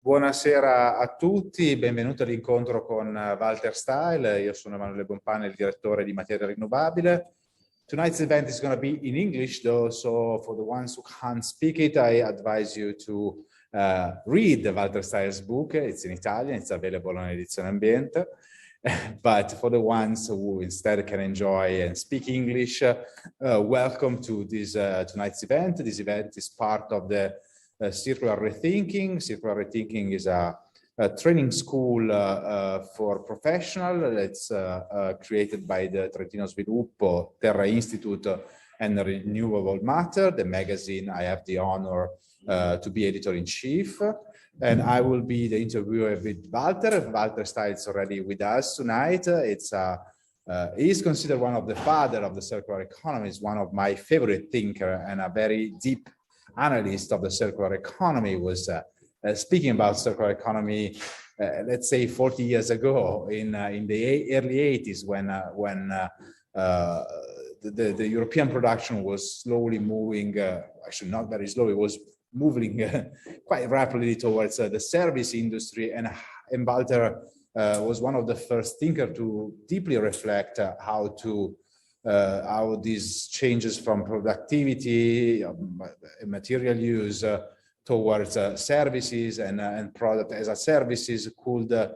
Buonasera a tutti, benvenuti all'incontro con Walter Stahel. Io sono Emanuele Bonpane, il direttore di Materia Rinnovabile. Tonight's event is going to be in English, though, so for the ones who can't speak it, I advise you to read Walter Stahel's book. It's in Italian, it's available on Edizione Ambiente. But for the ones who instead can enjoy and speak English, welcome to this tonight's event. This event is part of the Circular Rethinking. Circular Rethinking is a training school for professionals. It's created by the Trentino Sviluppo, Terra Institute, and Renewable Matter, the magazine I have the honor to be editor-in-chief. And I will be the interviewer with Walter. Walter Stahel is already with us tonight. He is considered one of the fathers of the circular economy. He's one of my favorite thinkers and a very deep analyst of the circular economy. Was speaking about circular economy, let's say 40 years ago in the early 80s when the European production was slowly moving, actually not very slowly, it was moving quite rapidly towards the service industry, and Walter was one of the first thinkers to deeply reflect how these changes from productivity, material use towards services and product as a services could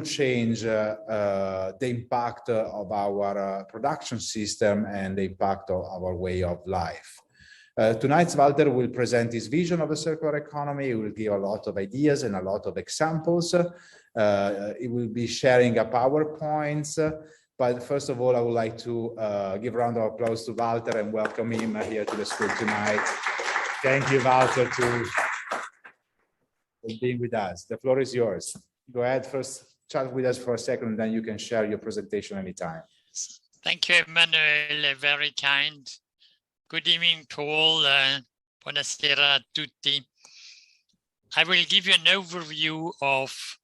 change the impact of our production system and the impact of our way of life. Tonight, Walter will present his vision of the circular economy. He will give a lot of ideas and a lot of examples. He will be sharing a PowerPoint. But first of all, I would like to give a round of applause to Walter and welcome him here to the school tonight. Thank you, Walter, for being with us. The floor is yours. Go ahead, first chat with us for a second, then you can share your presentation anytime. Thank you, Emanuele, very kind. Good evening to all. Buonasera a tutti. I will give you an overview of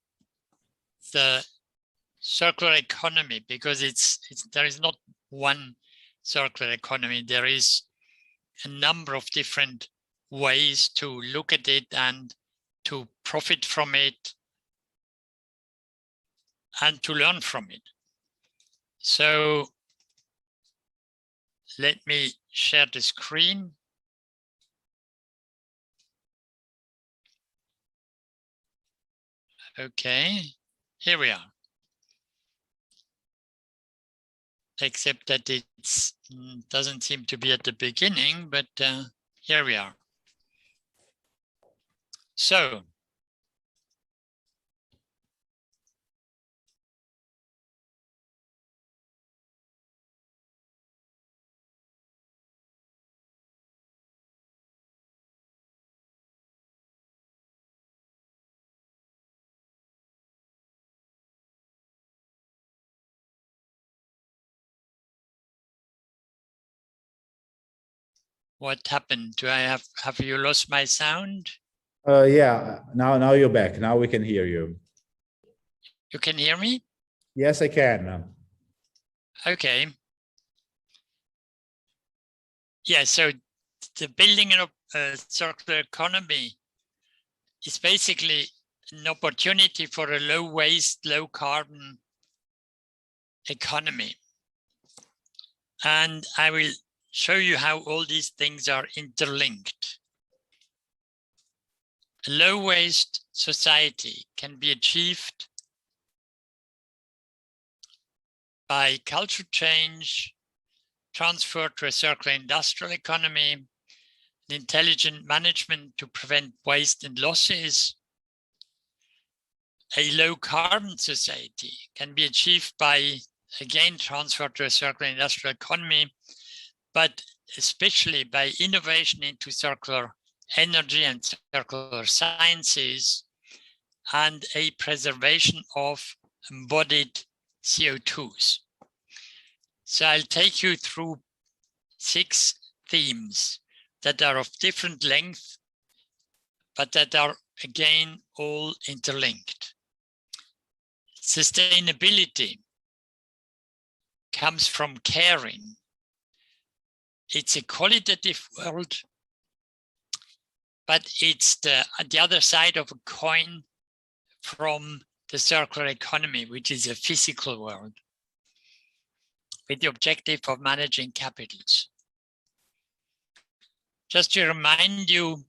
the circular economy because there is not one circular economy. There is a number of different ways to look at it and to profit from it and to learn from it. So let me share the screen. Okay, here we are. Except that it doesn't seem to be at the beginning, but here we are. So, what happened? Have you lost my sound? Yeah, now you're back. Now we can hear you. You can hear me? Yes, I can. Okay. Yeah, so the building of a circular economy is basically an opportunity for a low waste, low carbon economy. And I will show you how all these things are interlinked. A low waste society can be achieved by culture change, transfer to a circular industrial economy, and intelligent management to prevent waste and losses. A low carbon society can be achieved by, again, transfer to a circular industrial economy, but especially by innovation into circular energy and circular sciences, and a preservation of embodied CO2s. So I'll take you through 6 themes that are of different length, but that are, again, all interlinked. Sustainability comes from caring. It's a qualitative world but it's the other side of a coin from the circular economy, which is a physical world, with the objective of managing capitals. Just to remind you,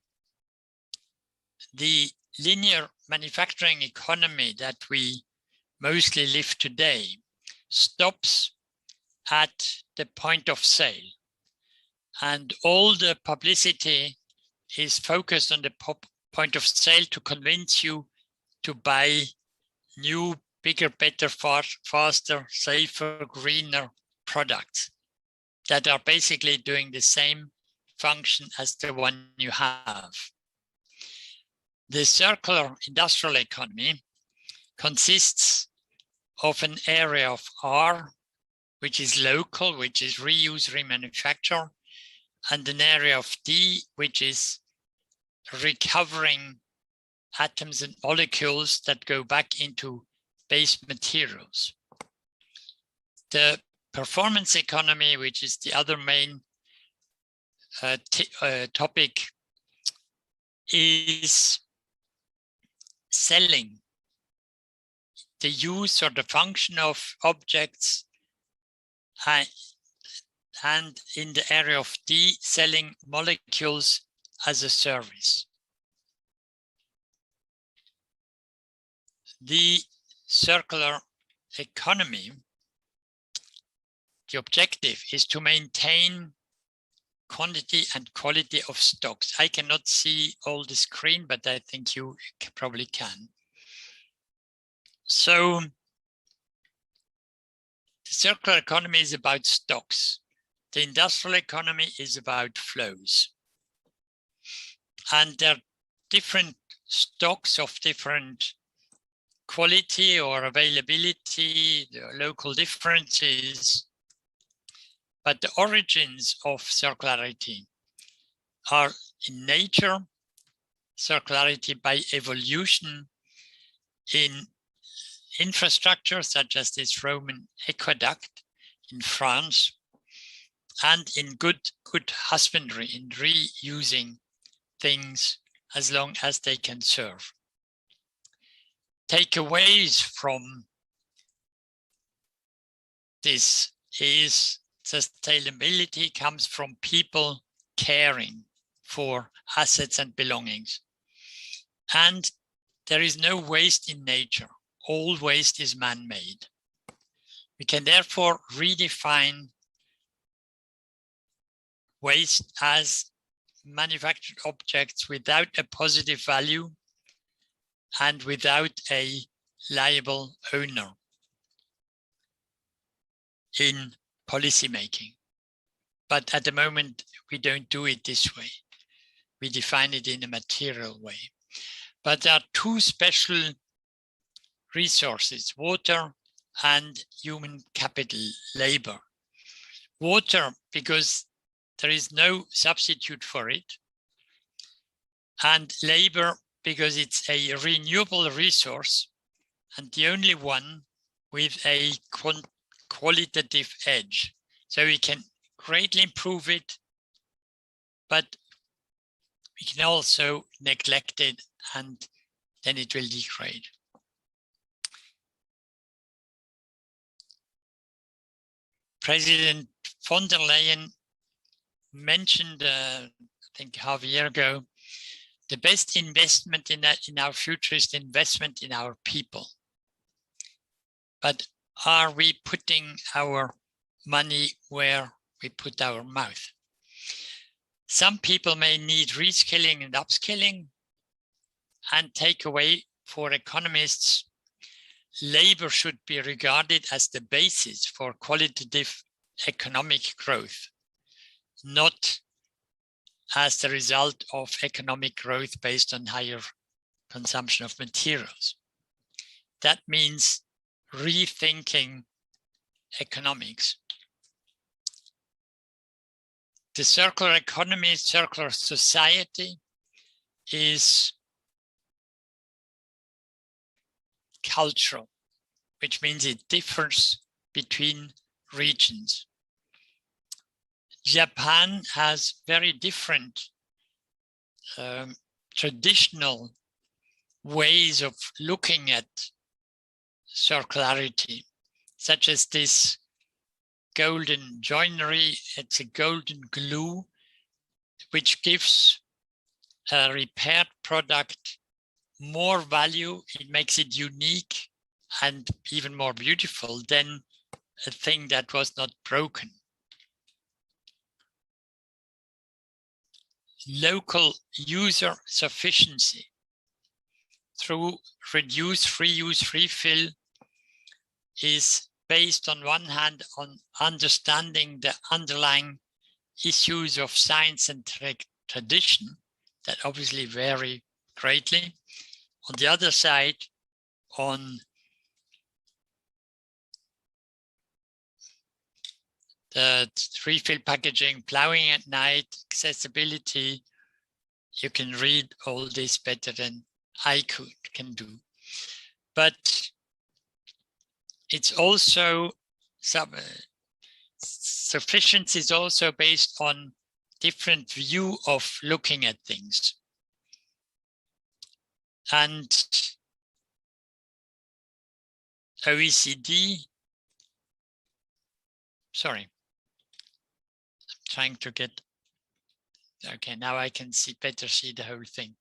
the linear manufacturing economy that we mostly live today stops at the point of sale. And all the publicity is focused on the point of sale to convince you to buy new, bigger, better, faster, safer, greener products that are basically doing the same function as the one you have. The circular industrial economy consists of an area of R, which is local, which is reuse, remanufacture, and an area of D, which is recovering atoms and molecules that go back into base materials. The performance economy, which is the other main topic, is selling the use or the function of objects, and in the area of D, selling molecules as a service. The circular economy, the objective is to maintain quantity and quality of stocks. I cannot see all the screen, but I think you probably can. So the circular economy is about stocks. The industrial economy is about flows. And there are different stocks of different quality or availability, there are local differences. But the origins of circularity are in nature, circularity by evolution, in infrastructure such as this Roman aqueduct in France, and in good husbandry, in reusing things as long as they can serve. Takeaways from this is sustainability comes from people caring for assets and belongings. And there is no waste in nature. All waste is man-made. We can therefore redefine waste as manufactured objects without a positive value and without a liable owner in policy making. But at the moment, we don't do it this way. We define it in a material way. But there are two special resources, water and human capital, labor. Water, because there is no substitute for it. And labor, because it's a renewable resource and the only one with a qualitative edge. So we can greatly improve it, but we can also neglect it and then it will degrade. President von der Leyen mentioned, I think half a year ago, the best investment in our future is the investment in our people. But are we putting our money where we put our mouth? Some people may need reskilling and upskilling, and take away for economists, labor should be regarded as the basis for qualitative economic growth, not as the result of economic growth based on higher consumption of materials. That means rethinking economics. The circular economy, circular society is cultural, which means it differs between regions. Japan has very different traditional ways of looking at circularity, such as this golden joinery. It's a golden glue, which gives a repaired product more value. It makes it unique and even more beautiful than a thing that was not broken. Local user sufficiency through reduce, reuse, refill is based on one hand on understanding the underlying issues of science and tradition that obviously vary greatly. On the other side, on the refill packaging, plowing at night, accessibility, you can read all this better than I can do. But it's also sufficiency is also based on different view of looking at things. And OECD, sorry, I'm trying to get, okay, now I can better see the whole thing.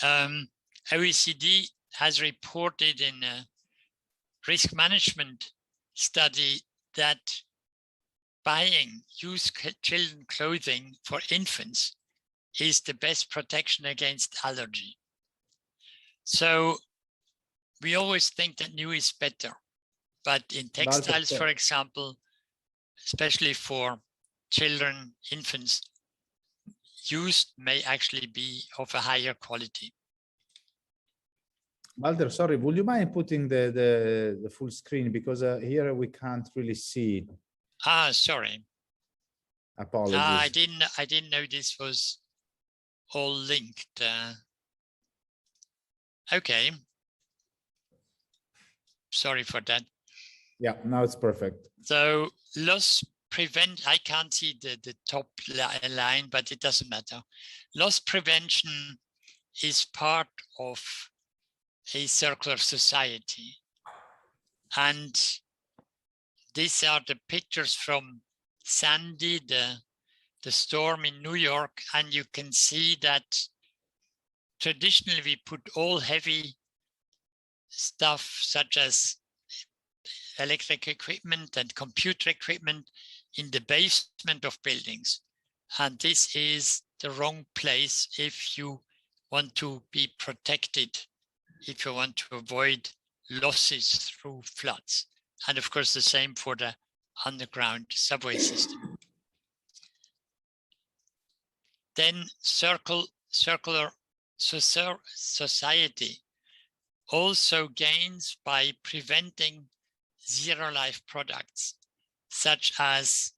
OECD has reported in a risk management study that buying used children's clothing for infants is the best protection against allergy. So we always think that new is better, but in textiles, for example, especially for children, infants, used may actually be of a higher quality. Walter, sorry, would you mind putting the full screen, because here we can't really see. Ah, sorry. Apologies. I didn't know this was all linked. Okay. Sorry for that. Yeah, now it's perfect. So loss prevent, I can't see the top line, but it doesn't matter. Loss prevention is part of a circular society. And these are the pictures from Sandy, the storm in New York. And you can see that traditionally we put all heavy stuff such as electric equipment and computer equipment in the basement of buildings. And this is the wrong place if you want to be protected, if you want to avoid losses through floods. And of course, the same for the underground subway system. Then circular society also gains by preventing zero-life products, such as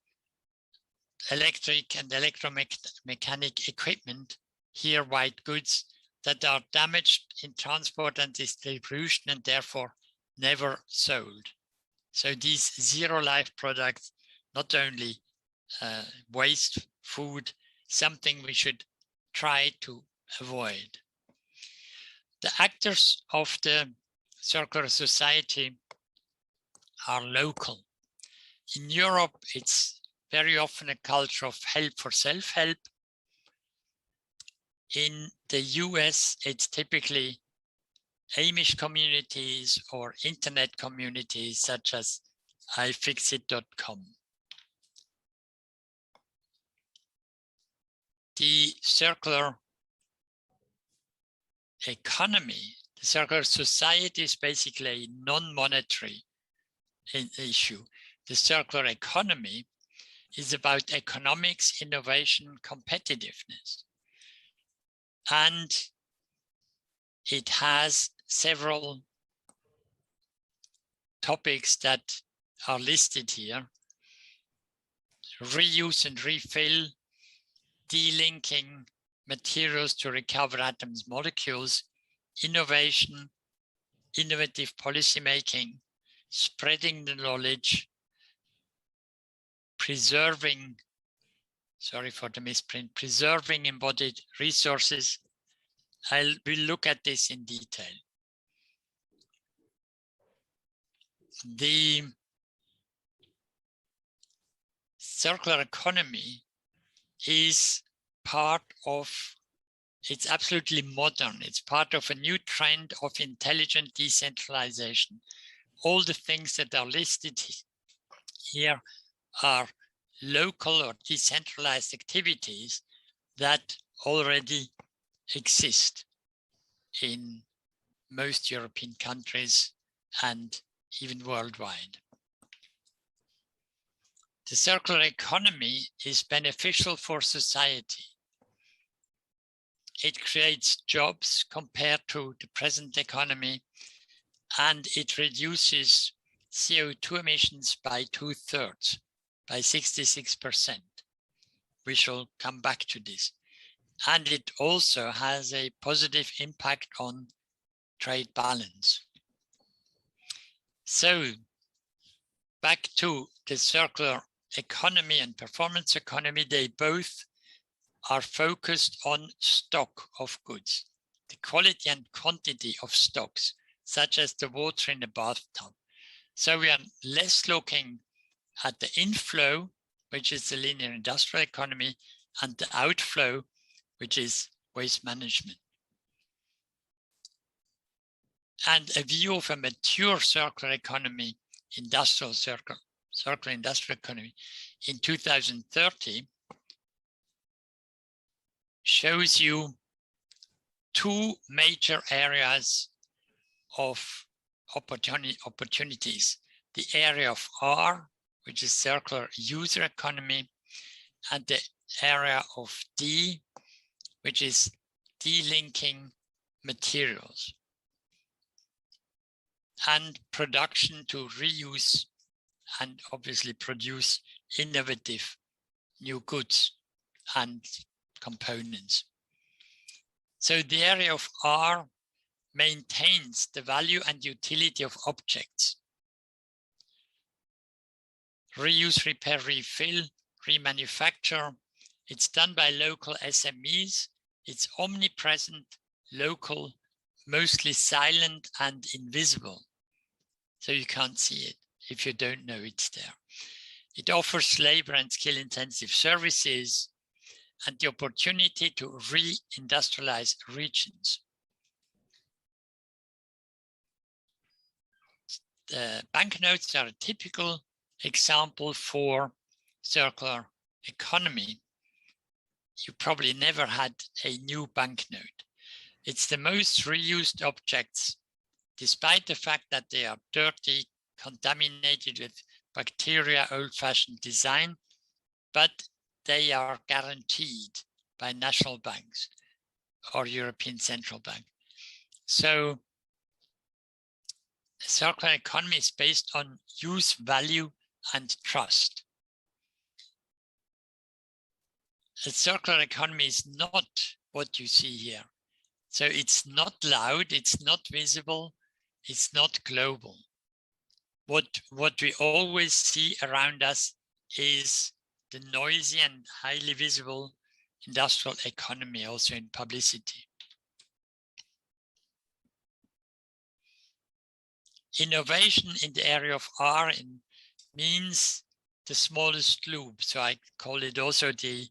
electric and electromechanic equipment, here white goods, that are damaged in transport and distribution and therefore never sold. So these zero-life products not only waste food, something we should try to avoid. The actors of the circular society are local. In Europe, it's very often a culture of help for self-help. In the US, it's typically Amish communities or internet communities such as ifixit.com. The circular economy, the circular society is basically a non-monetary issue. The circular economy is about economics, innovation, competitiveness. And it has several topics that are listed here. Reuse and refill, delinking materials to recover atoms, molecules, innovation, innovative policy making, spreading the knowledge, preserving, sorry for the misprint, preserving embodied resources, we'll look at this in detail. The circular economy is part of, it's absolutely modern. It's part of a new trend of intelligent decentralization. All the things that are listed here are local or decentralized activities that already exist in most European countries and even worldwide. The circular economy is beneficial for society. It creates jobs compared to the present economy, and it reduces CO2 emissions by 2/3, by 66%. We shall come back to this. And it also has a positive impact on trade balance. So back to the circular economy and performance economy, they both are focused on stock of goods, the quality and quantity of stocks, such as the water in the bathtub. So we are less looking at the inflow, which is the linear industrial economy, and the outflow, which is waste management. And a view of a mature circular economy, circular industrial economy in 2030 shows you two major areas of opportunities. The area of R, which is circular user economy, and the area of D, which is delinking materials and production to reuse and obviously produce innovative new goods and components. So the area of R maintains the value and utility of objects. Reuse, repair, refill, remanufacture. It's done by local SMEs. It's omnipresent, local, mostly silent and invisible. So you can't see it if you don't know it's there. It offers labor and skill-intensive services and the opportunity to re-industrialize regions. The banknotes are a typical example for circular economy. You probably never had a new banknote. It's the most reused objects, despite the fact that they are dirty, contaminated with bacteria, old-fashioned design, but they are guaranteed by national banks or European Central Bank. So the circular economy is based on use, value, and trust. The circular economy is not what you see here. So it's not loud, it's not visible, it's not global. What we always see around us is the noisy and highly visible industrial economy, also in publicity. Innovation in the area of R means the smallest loop. So I call it also the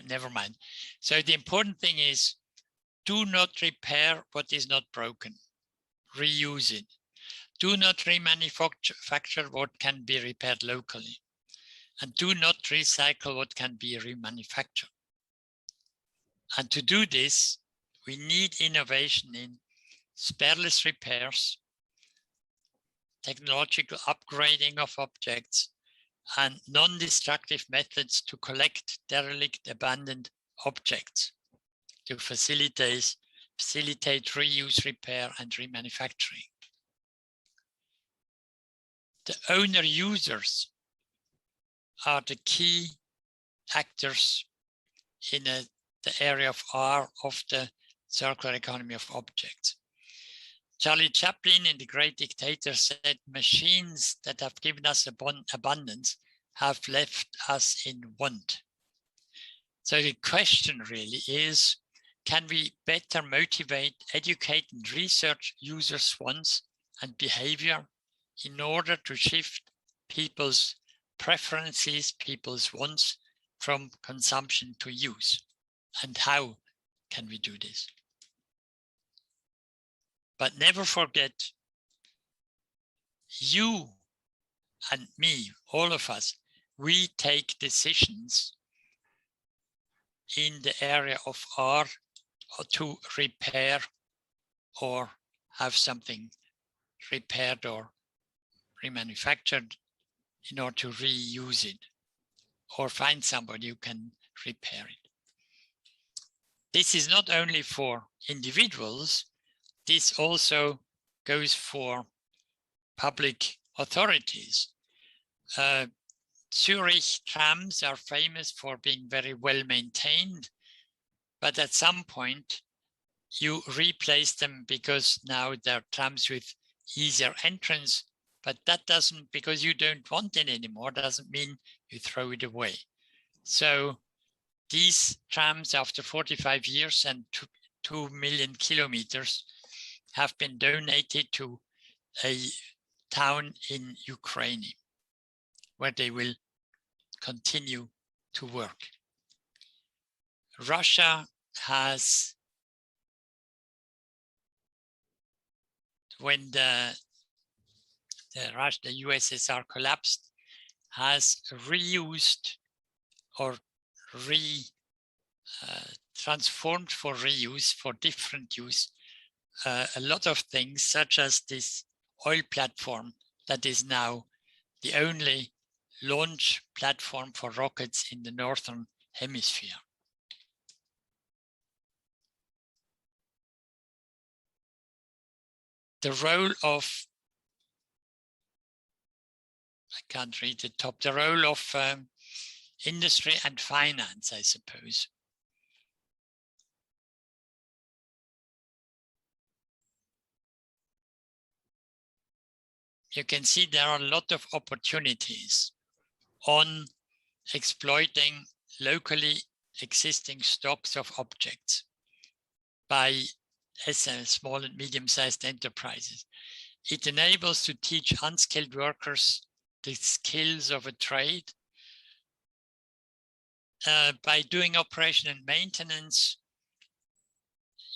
never mind. So the important thing is, do not repair what is not broken. Reuse it. Do not remanufacture what can be repaired locally. And do not recycle what can be remanufactured. And to do this, we need innovation in spareless repairs, technological upgrading of objects, and non-destructive methods to collect derelict, abandoned objects to facilitate reuse, repair, and remanufacturing. The owner users are the key actors in the area of R of the circular economy of objects. Charlie Chaplin in The Great Dictator said, machines that have given us abundance have left us in want. So the question really is, can we better motivate, educate, and research users' wants and behavior in order to shift people's preferences, people's wants from consumption to use? And how can we do this? But never forget, you and me, all of us, we take decisions in the area of art to repair or have something repaired or remanufactured in order to reuse it, or find somebody who can repair it. This is not only for individuals, this also goes for public authorities. Zurich trams are famous for being very well maintained, but at some point you replace them because now they're trams with easier entrance, but that doesn't, because you don't want it anymore, doesn't mean you throw it away. So these trams, after 45 years and 2 million kilometers, have been donated to a town in Ukraine, where they will continue to work. Russia has, when the USSR collapsed, has reused or transformed for reuse, for different use, a lot of things, such as this oil platform that is now the only launch platform for rockets in the northern hemisphere. The role of, I can't read the top, the role of industry and finance, I suppose. You can see there are a lot of opportunities on exploiting locally existing stocks of objects by small and medium-sized enterprises. It enables to teach unskilled workers the skills of a trade. By doing operation and maintenance,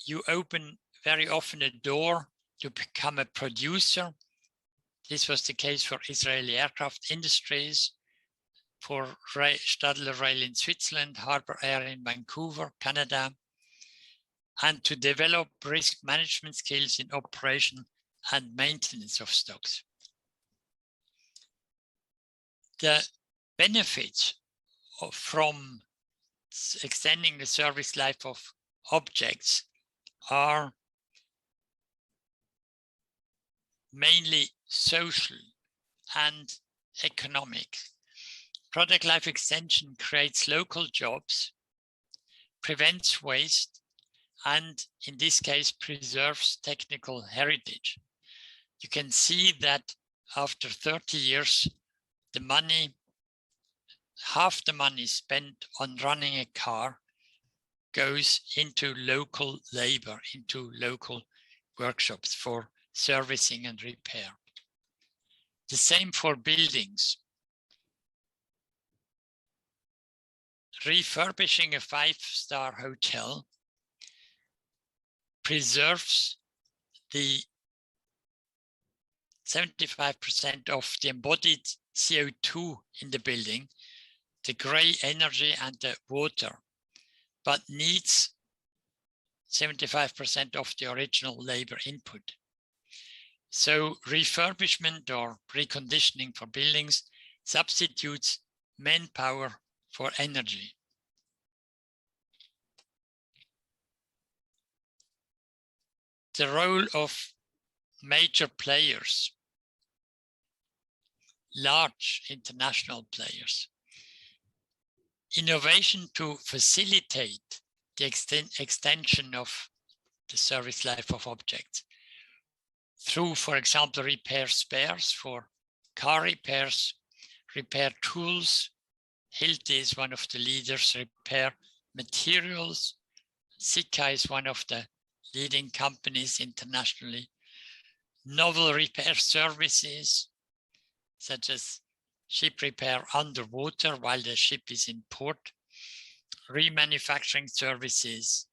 you open very often a door to become a producer. This was the case for Israeli aircraft industries, for Stadler Rail in Switzerland, Harbour Air in Vancouver, Canada, and to develop risk management skills in operation and maintenance of stocks. The benefits from extending the service life of objects are mainly social and economic. Product life extension creates local jobs, prevents waste, and in this case preserves technical heritage. You can see that after 30 years, the money, half the money spent on running a car goes into local labor, into local workshops for servicing and repair. The same for buildings. Refurbishing a 5-star hotel preserves the 75% of the embodied CO2 in the building, the gray energy and the water, but needs 75% of the original labor input. So refurbishment or reconditioning for buildings substitutes manpower for energy. The role of major players, large international players. Innovation to facilitate the extension of the service life of objects through, for example, repair spares for car repairs, repair tools. Hilti is one of the leaders. Repair materials. Sika is one of the leading companies internationally. Novel repair services, such as ship repair underwater while the ship is in port. Remanufacturing services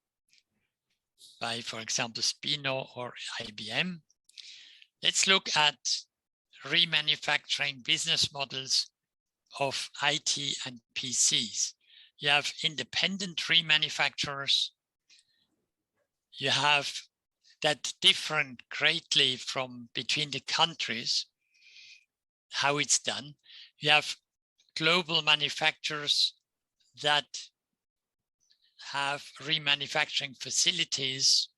by, for example, Spino or IBM. Let's look at remanufacturing business models of IT and PCs. You have independent remanufacturers. You have that different greatly from between the countries, how it's done. You have global manufacturers that have remanufacturing facilities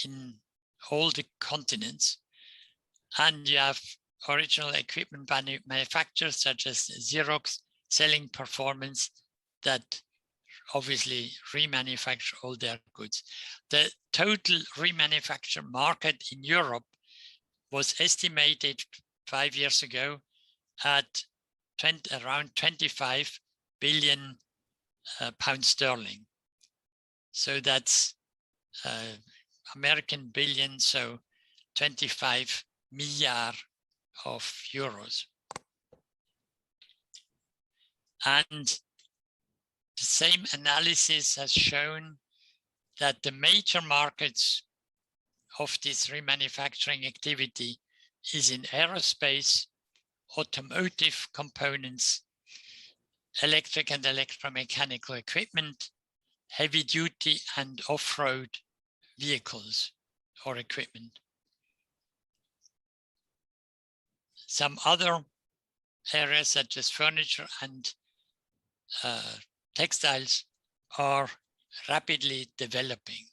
in all the continents. And you have original equipment manufacturers such as Xerox, selling performance, that obviously remanufacture all their goods. The total remanufacture market in Europe was estimated 5 years ago at around 25 billion pounds sterling. So that's American billion, so 25 milliard of euros. And the same analysis has shown that the major markets of this remanufacturing activity is in aerospace, automotive components, electric and electromechanical equipment, heavy duty and off-road vehicles or equipment. Some other areas such as furniture and textiles are rapidly developing.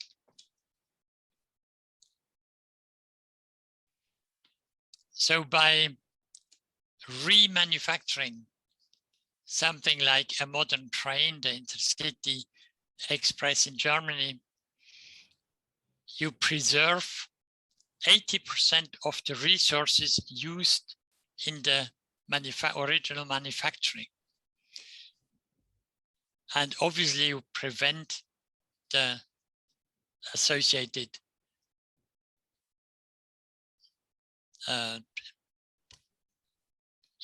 So by remanufacturing something like a modern train, the Intercity Express in Germany, you preserve 80% of the resources used in the original manufacturing. And obviously you prevent the associated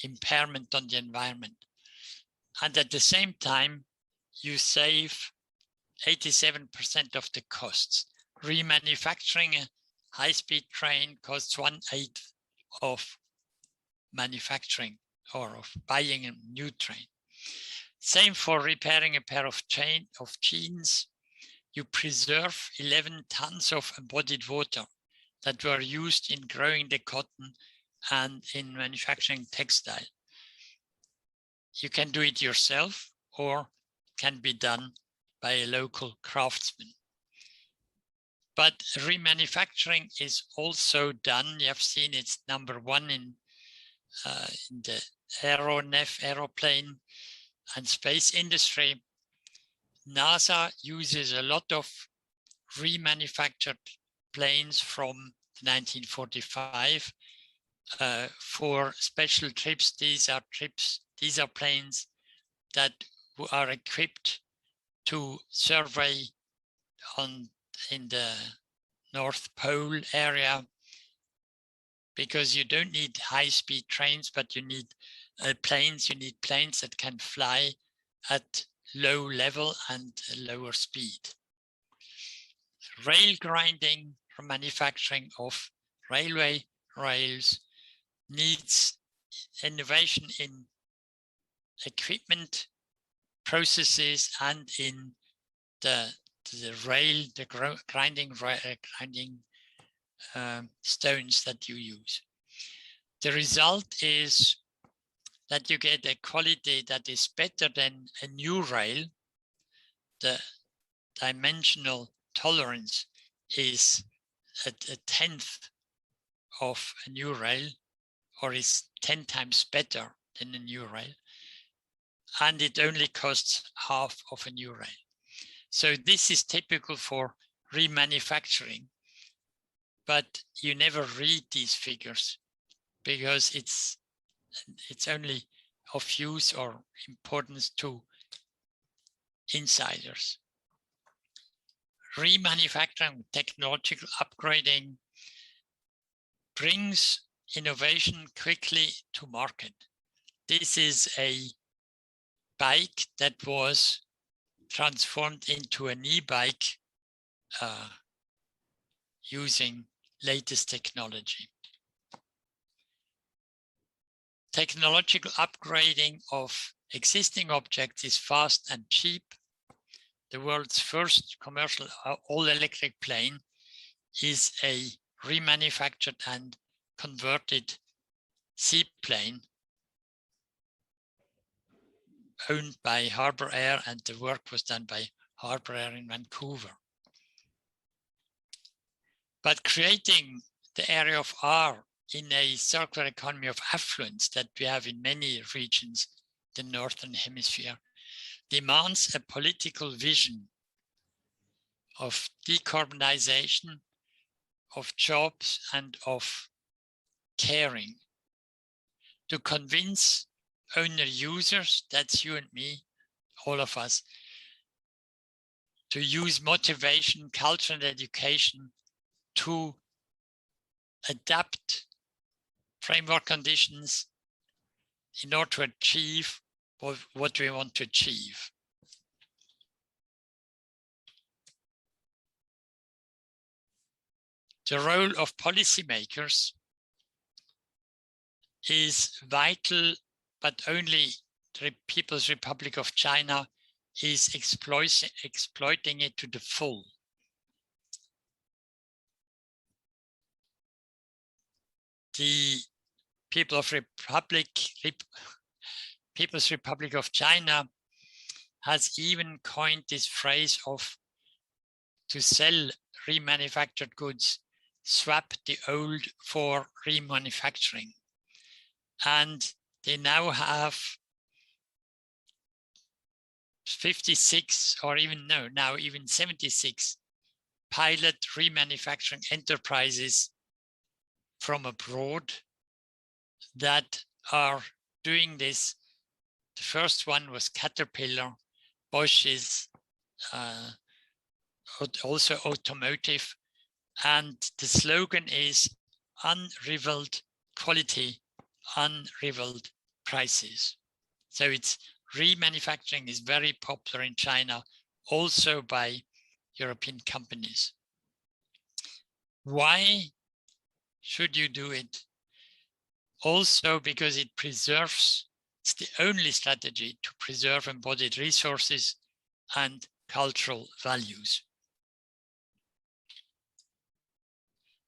impairment on the environment. And at the same time, you save 87% of the costs. Remanufacturing a high-speed train costs 1/8 of manufacturing or of buying a new train. Same for repairing a pair of jeans. You preserve 11 tons of embodied water that were used in growing the cotton and in manufacturing textile. You can do it yourself or can be done by a local craftsman. But remanufacturing is also done. You have seen it's #1 in the aeroplane and space industry. NASA uses a lot of remanufactured planes from 1945 for special trips. These are planes that are equipped to survey in the North Pole area, because you don't need high-speed trains, but you need planes. You need planes that can fly at low level and lower speed. Rail grinding for manufacturing of railway rails needs innovation in equipment, processes, and in the grinding stones that you use. The result is that you get a quality that is better than a new rail. The dimensional tolerance is a 1/10 of a new rail, or is 10 times better than a new rail. And it only costs half of a new rail. So this is typical for remanufacturing, but you never read these figures because it's it's only of use or importance to insiders. Remanufacturing, technological upgrading brings innovation quickly to market. This is a bike that was transformed into an e-bike using latest technology. Technological upgrading of existing objects is fast and cheap. The world's first commercial all-electric plane is a remanufactured and converted seaplane owned by Harbour Air, and the work was done by Harbour Air in Vancouver. But creating the area of R in a circular economy of affluence that we have in many regions, the Northern Hemisphere, demands a political vision of decarbonization, of jobs, and of caring to convince owner users, that's you and me, all of us, to use motivation, culture, and education to adapt framework conditions in order to achieve what we want to achieve. The role of policymakers is vital, but only the People's Republic of China is exploiting it to the full. The People's Republic of China has even coined this phrase of to sell remanufactured goods, swap the old for remanufacturing. And they now have 56 or even now even 76 pilot remanufacturing enterprises from abroad that are doing this. The first one was Caterpillar. Bosch is also automotive. And the slogan is unrivaled quality, unrivaled prices. So it's remanufacturing is very popular in China, also by European companies. Why should you do it? Also because it preserves, it's the only strategy to preserve embodied resources and cultural values.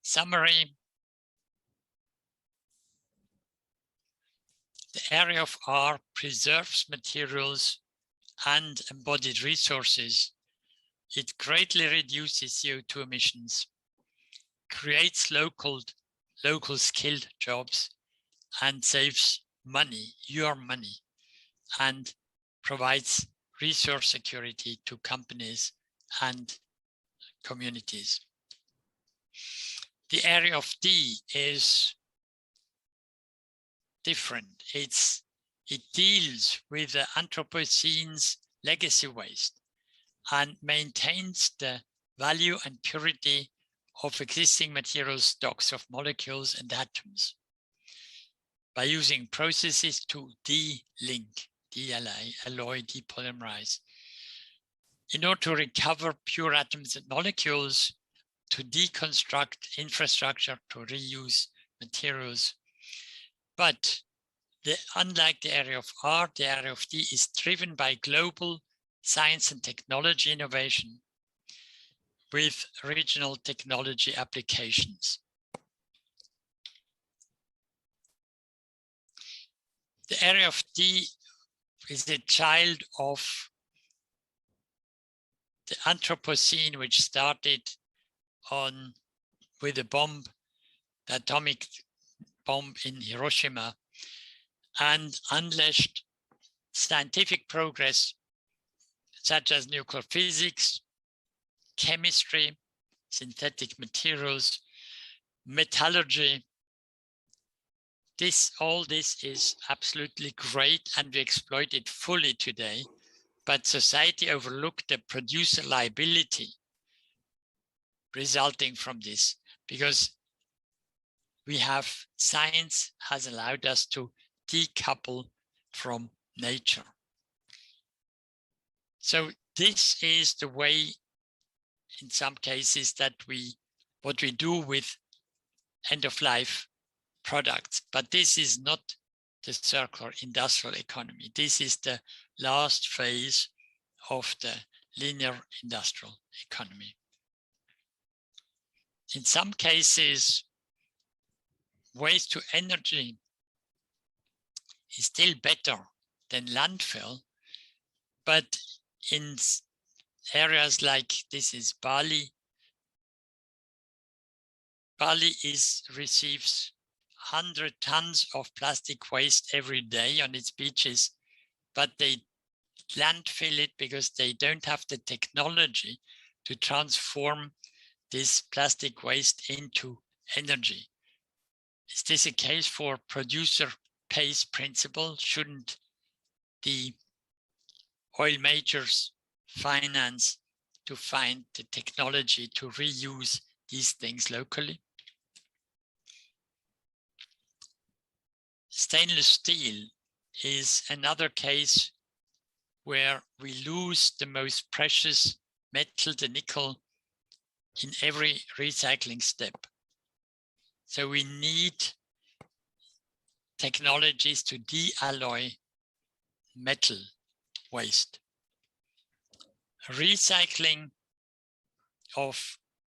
Summary. The area of R preserves materials and embodied resources. It greatly reduces CO2 emissions, creates local skilled jobs, and saves money, your money, and provides resource security to companies and communities. The area of D is different. It deals with the Anthropocene's legacy waste and maintains the value and purity of existing material stocks of molecules and atoms by using processes to de-link, alloy, depolymerize, in order to recover pure atoms and molecules, to deconstruct infrastructure, to reuse materials. But unlike the area of R, the area of D is driven by global science and technology innovation with regional technology applications. The area of D is the child of the Anthropocene, which started with the atomic bomb in Hiroshima, and unleashed scientific progress such as nuclear physics, chemistry, synthetic materials, metallurgy, all this is absolutely great, and we exploit it fully today. But society overlooked the producer liability resulting from this, because science has allowed us to decouple from nature. So this is the way, in some cases, that what we do with end-of-life products. But this is not the circular industrial economy. This is the last phase of the linear industrial economy. In some cases, waste to energy is still better than landfill, but in areas like this is Bali, receives 100 tons of plastic waste every day on its beaches, but they landfill it because they don't have the technology to transform this plastic waste into energy. Is this a case for producer pays principle? Shouldn't the oil majors finance to find the technology to reuse these things locally? Stainless steel is another case where we lose the most precious metal, the nickel, in every recycling step. So we need technologies to de-alloy metal waste. Recycling of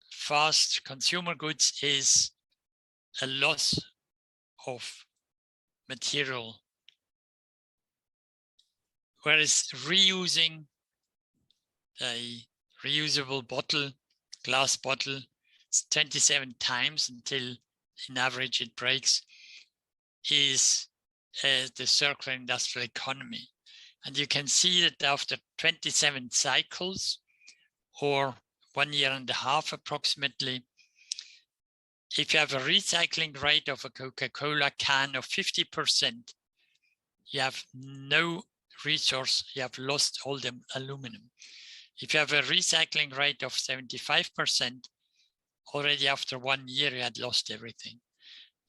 fast consumer goods is a loss of material, whereas reusing a reusable bottle, glass bottle, 27 times until in average it breaks, is the circular industrial economy. And you can see that after 27 cycles, or 1.5 years approximately, if you have a recycling rate of a Coca-Cola can of 50%, you have no resource, you have lost all the aluminum. If you have a recycling rate of 75%, already after 1 year, you had lost everything.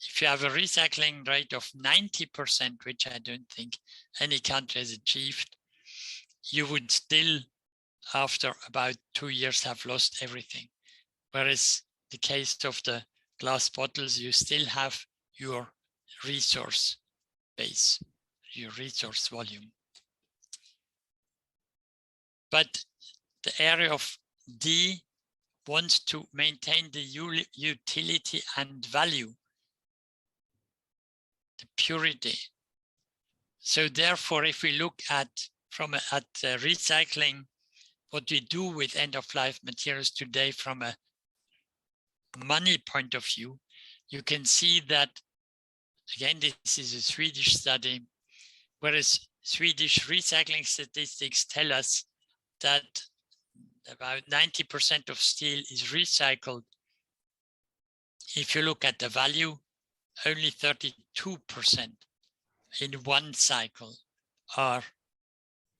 If you have a recycling rate of 90%, which I don't think any country has achieved, you would still, after about 2 years, have lost everything. Whereas the case of the glass bottles, you still have your resource base, your resource volume. But the area of D wants to maintain the utility and value, the purity. So therefore, if we look at recycling, what we do with end-of-life materials today from a money point of view, you can see that, again, this is a Swedish study, whereas Swedish recycling statistics tell us that about 90% of steel is recycled. If you look at the value, only 32% in one cycle are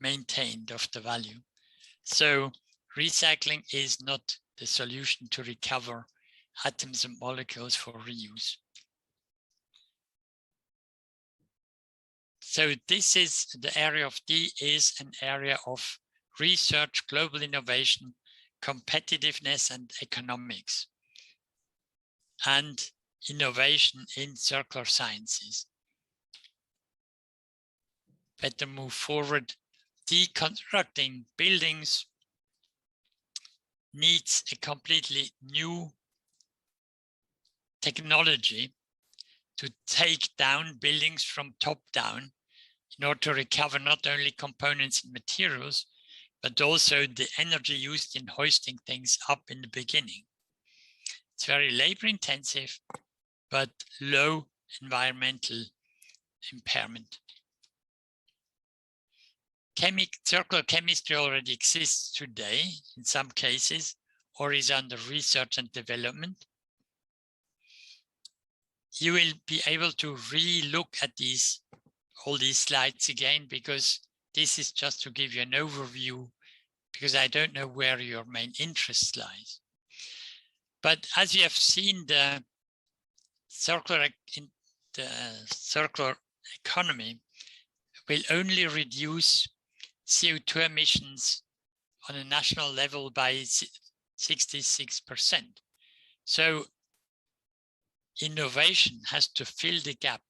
maintained of the value. So recycling is not the solution to recover atoms and molecules for reuse. So this is the area of D, is an area of research, global innovation, competitiveness, and economics, and innovation in circular sciences. Better move forward. Deconstructing buildings needs a completely new technology to take down buildings from top down in order to recover not only components and materials, but also the energy used in hoisting things up in the beginning. It's very labor intensive, but low environmental impairment. Circular chemistry already exists today in some cases, or is under research and development. you will be able to re-look at all these slides again, because this is just to give you an overview, because I don't know where your main interest lies. But as you have seen, the circular economy will only reduce CO2 emissions on a national level by 66%. So innovation has to fill the gap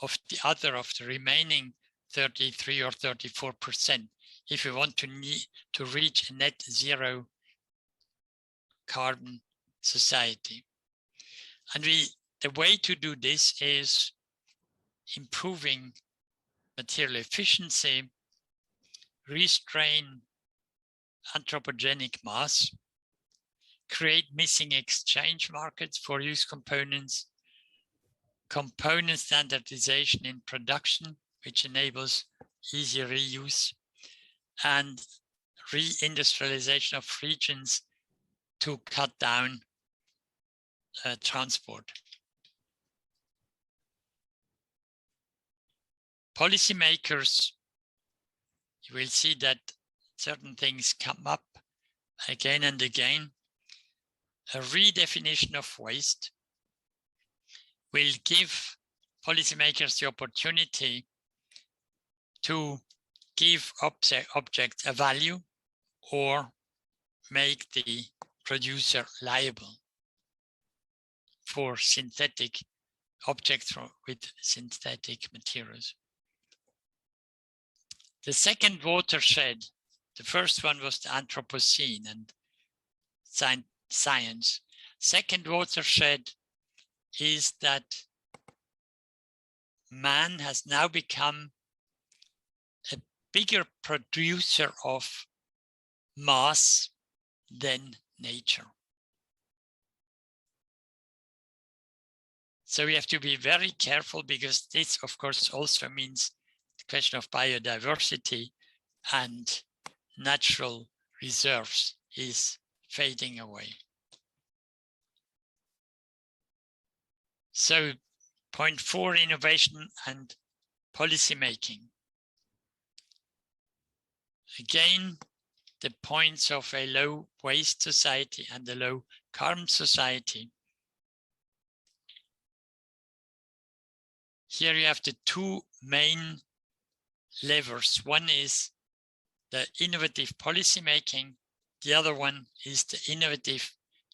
of the remaining 33 or 34% if we want to reach a net zero carbon society. And the way to do this is improving material efficiency, restrain anthropogenic mass, create missing exchange markets for used components, component standardization in production, which enables easy reuse, and reindustrialization of regions to cut down transport. Policymakers, you will see that certain things come up again and again. A redefinition of waste will give policymakers the opportunity to give objects a value or make the producer liable for synthetic objects with synthetic materials. The second watershed, the first one was the Anthropocene and science. Second watershed is that man has now become a bigger producer of mass than nature. So we have to be very careful, because this, of course, also means the question of biodiversity and natural reserves is fading away. So point 4, innovation and policy making. Again, the points of a low waste society and a low carbon society. Here you have the two main levers. One is the innovative policy making. The other one is the innovative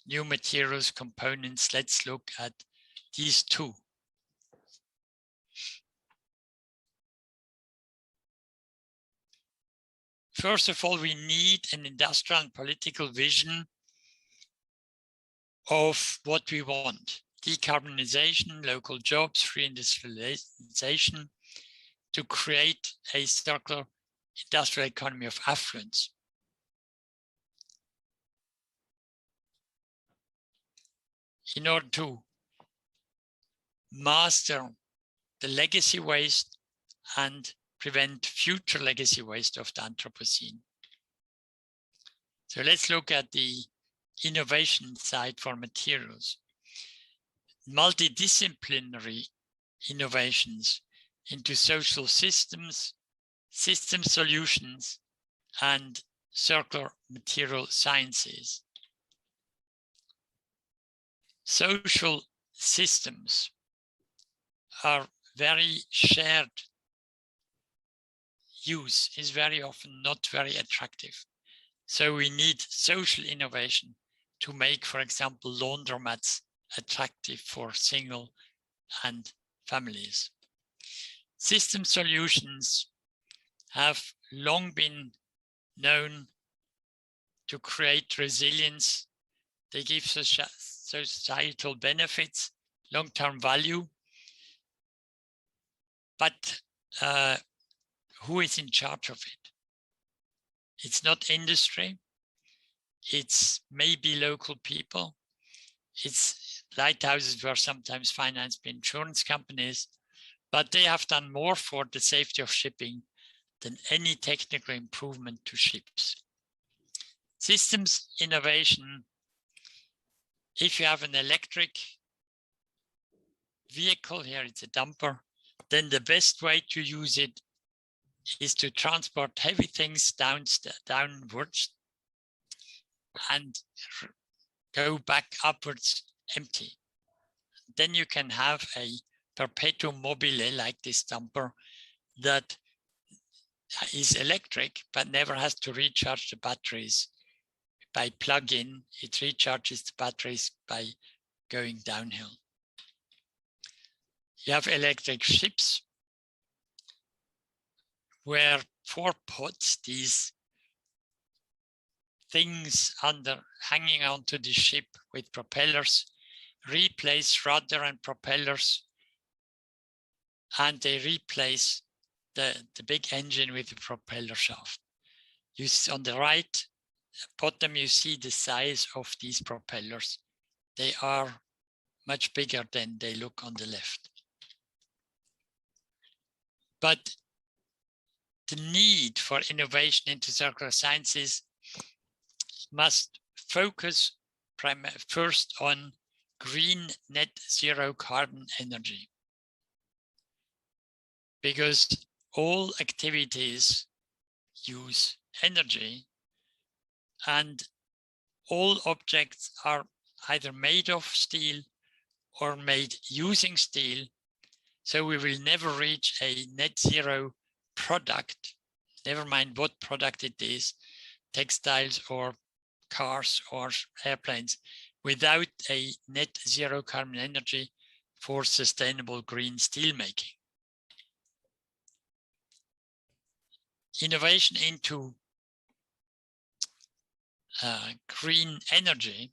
new materials components. Let's look at these two. First of all, we need an industrial and political vision of what we want. Decarbonization, local jobs, reindustrialization, to create a circular industrial economy of affluence. In order to master the legacy waste and prevent future legacy waste of the Anthropocene. So let's look at the innovation side for materials. Multidisciplinary innovations into social systems, system solutions, and circular material sciences. Social systems are very shared. Use is very often not very attractive. So we need social innovation to make, for example, laundromats attractive for single and families. System solutions have long been known to create resilience. They give societal benefits, long-term value. But who is in charge of it? It's not industry. It's maybe local people. It's lighthouses were sometimes financed by insurance companies, but they have done more for the safety of shipping than any technical improvement to ships. Systems innovation, if you have an electric vehicle, here it's a dumper, then the best way to use it is to transport heavy things downwards and go back upwards empty. Then you can have a perpetuum mobile like this dumper that is electric but never has to recharge the batteries by plug-in. It recharges the batteries by going downhill. You have electric ships where 4 pods, these things hanging onto the ship with propellers, replace rudder and propellers, and they replace the big engine with the propeller shaft. You see on the right bottom, you see the size of these propellers. They are much bigger than they look on the left. But the need for innovation into circular sciences must focus first on green net zero carbon energy, because all activities use energy and all objects are either made of steel or made using steel. So we will never reach a net zero product, never mind what product it is, textiles or cars or airplanes, without a net zero carbon energy for sustainable green steel making. Innovation into green energy.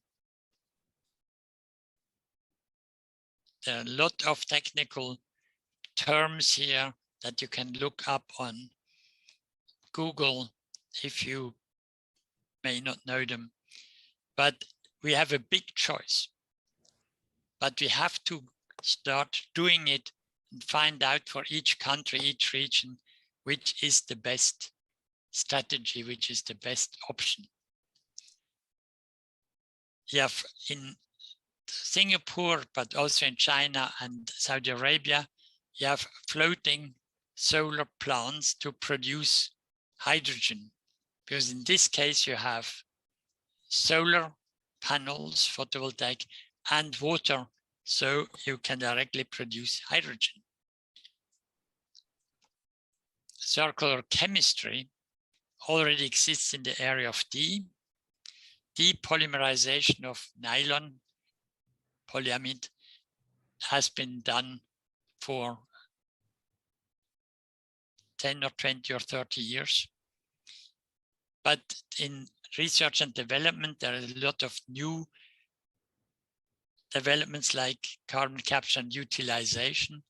There are a lot of technical terms here that you can look up on Google if you may not know them. But we have a big choice. But we have to start doing it and find out for each country, each region, which is the best strategy, which is the best option. You have in Singapore, but also in China and Saudi Arabia, you have floating solar plants to produce hydrogen. Because in this case, you have solar panels, photovoltaic, and water, so you can directly produce hydrogen. Circular chemistry already exists in the area of depolymerization of nylon polyamide has been done for 10 or 20 or 30 years. But in research and development, there is a lot of new developments like carbon capture and utilization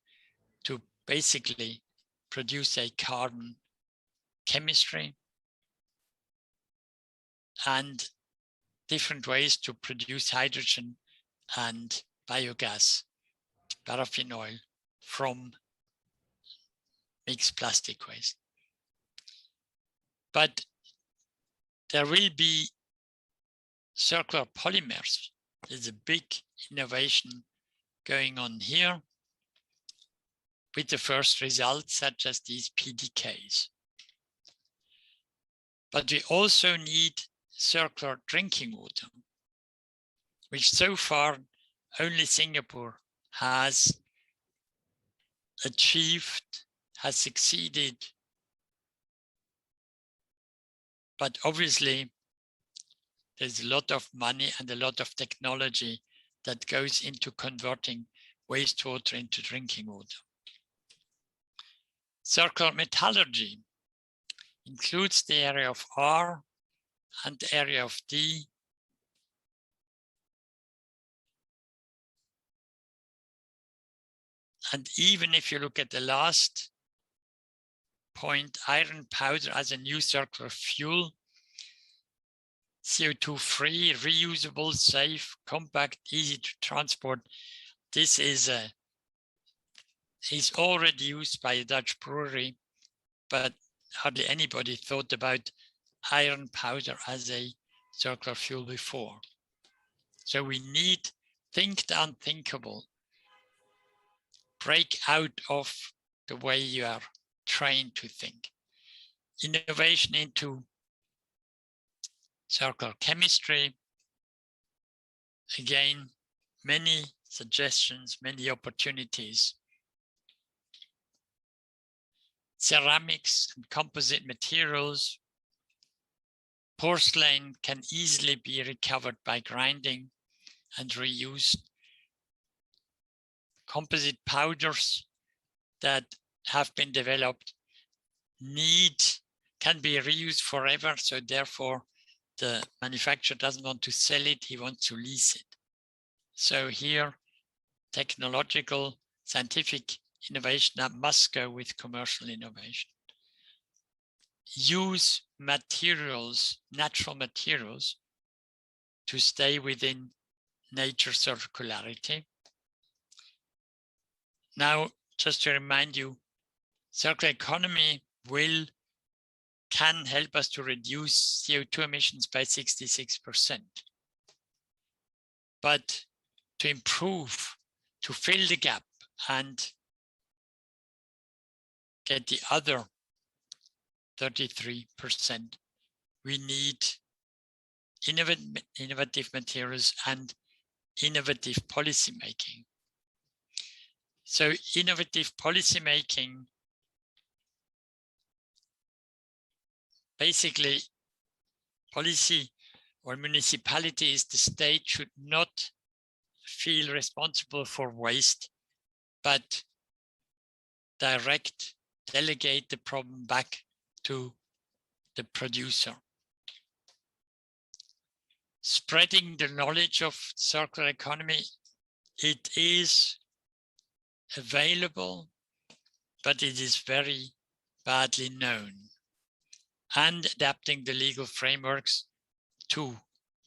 to basically produce a carbon chemistry and different ways to produce hydrogen and biogas, paraffin oil, from mixed plastic waste. But there will be circular polymers. There's a big innovation going on here with the first results, such as these PDKs. But we also need circular drinking water, which so far only Singapore has achieved, has succeeded. But obviously, there's a lot of money and a lot of technology that goes into converting wastewater into drinking water. Circular metallurgy includes the area of R and the area of D. And even if you look at the last point, iron powder as a new circular fuel, CO2-free, reusable, safe, compact, easy to transport. This is already used by a Dutch brewery, but hardly anybody thought about iron powder as a circular fuel before. So we need think the unthinkable. break out of the way you are trained to think. Innovation into circular chemistry. Again, many suggestions, many opportunities. Ceramics and composite materials. Porcelain can easily be recovered by grinding and reused. Composite powders that have been developed can be reused forever, so therefore the manufacturer doesn't want to sell it, he wants to lease it. So here, technological, scientific innovation that must go with commercial innovation. Use materials, natural materials, to stay within nature circularity. Now, just to remind you, circular economy can help us to reduce CO2 emissions by 66%. But to improve, to fill the gap and get the other 33%, we need innovative materials and innovative policy making. So innovative policy making, basically policy or municipalities, the state should not feel responsible for waste, but delegate the problem back to the producer. Spreading the knowledge of circular economy, it is available, but it is very badly known. And adapting the legal frameworks to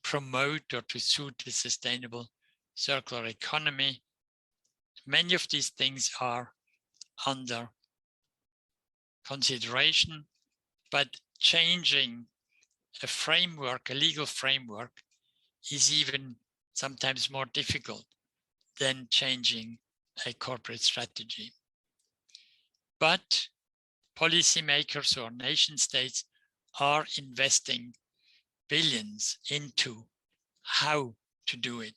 promote or to suit the sustainable circular economy. Many of these things are under consideration, but changing a framework, a legal framework, is even sometimes more difficult than changing a corporate strategy. But policymakers or nation states are investing billions into how to do it.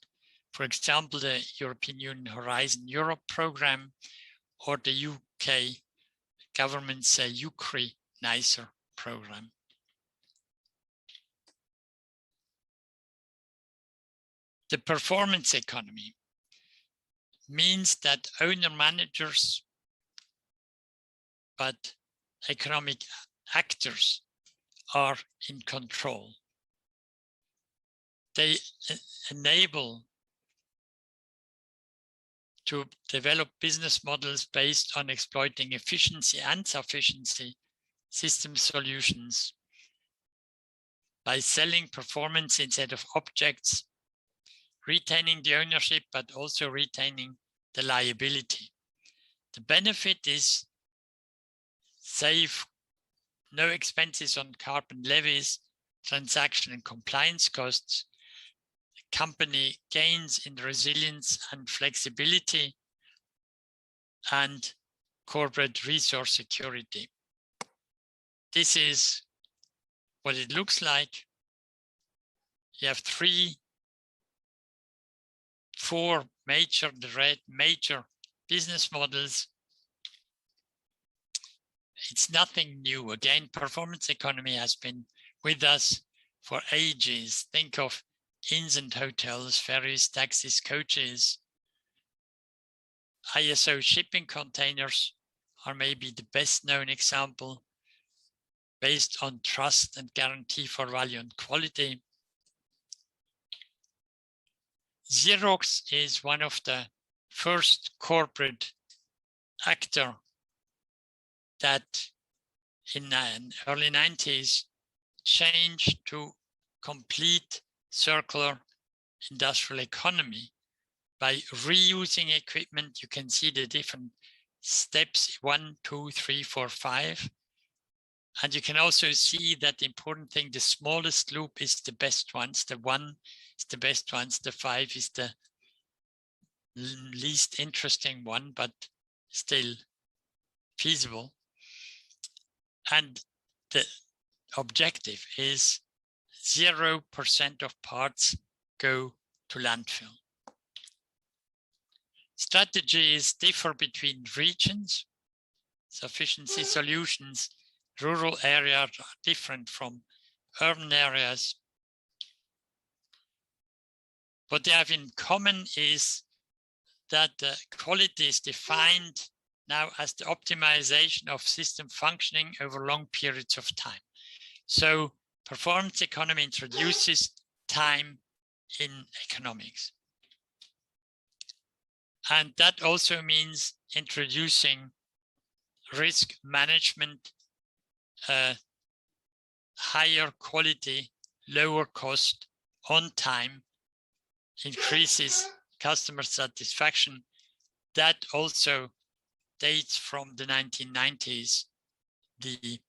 For example, the European Union Horizon Europe program or the UK government's UCRI NICER program. The performance economy means that owner-managers, but economic actors are in control. They enable to develop business models based on exploiting efficiency and sufficiency system solutions by selling performance instead of objects, retaining the ownership, but also retaining the liability. The benefit is save no expenses on carbon levies, transaction and compliance costs. The company gains in resilience and flexibility and corporate resource security. This is what it looks like. You have four major business models. It's nothing new. Again, performance economy has been with us for ages. Think of inns and hotels, ferries, taxis, coaches. ISO shipping containers are maybe the best known example, based on trust and guarantee for value and quality. Xerox is one of the first corporate actor that in the early 90s changed to complete circular industrial economy by reusing equipment. You can see the different steps, 1, 2, 3, 4, 5. And you can also see that the important thing, the smallest loop is the best ones, the 1 is the best ones, the 5 is the least interesting one, but still feasible. And the objective is 0% of parts go to landfill. Strategies differ between regions. Sufficiency solutions, rural areas are different from urban areas. What they have in common is that the quality is defined now as the optimization of system functioning over long periods of time. So performance economy introduces time in economics. And that also means introducing risk management, higher quality, lower cost, on time, increases customer satisfaction. That also dates from the 1990s, the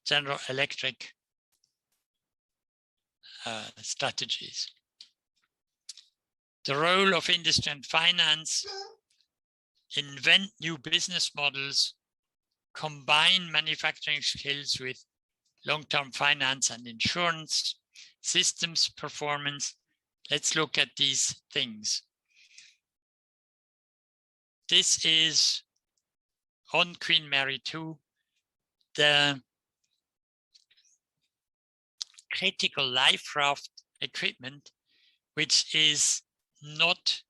General Electric strategies. The role of industry and finance: invent new business models, combine manufacturing skills with long-term finance and insurance, systems performance. Let's look at these things. This is on Queen Mary 2, the critical life raft equipment, which is not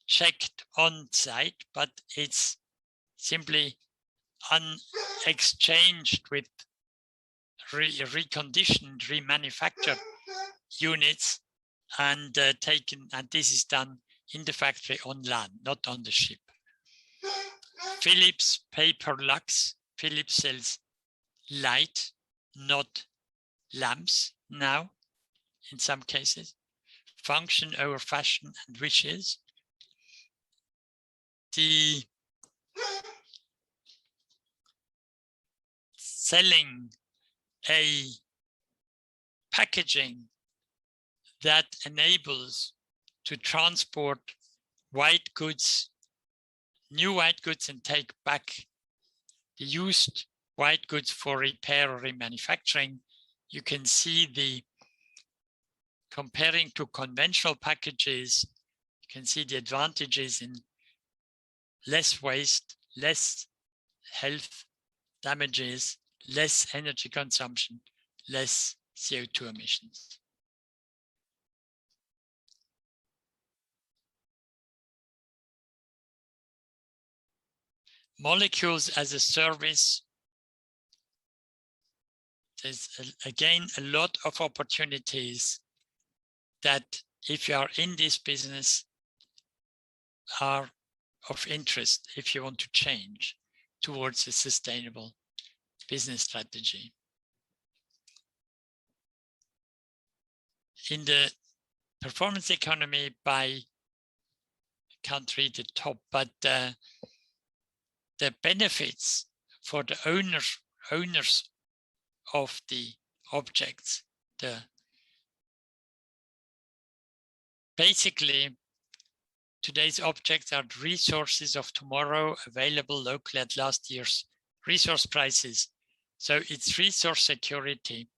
checked on site, but it's simply exchanged with reconditioned, remanufactured units and taken, and this is done in the factory on land, not on the ship. Philips paper lux. Philips sells light, not lamps now, in some cases. Function over fashion and wishes. The selling a packaging that enables to transport white goods, new white goods, and take back the used white goods for repair or remanufacturing. You can see the comparing to conventional packages, you can see the advantages in less waste, less health damages, less energy consumption, less CO2 emissions. Molecules as a service. There's again a lot of opportunities that, if you are in this business, are of interest if you want to change towards a sustainable business strategy. In the performance economy, I can't read the top, but the benefits for the owners of the objects, basically today's objects are resources of tomorrow, available locally at last year's resource prices. So it's resource security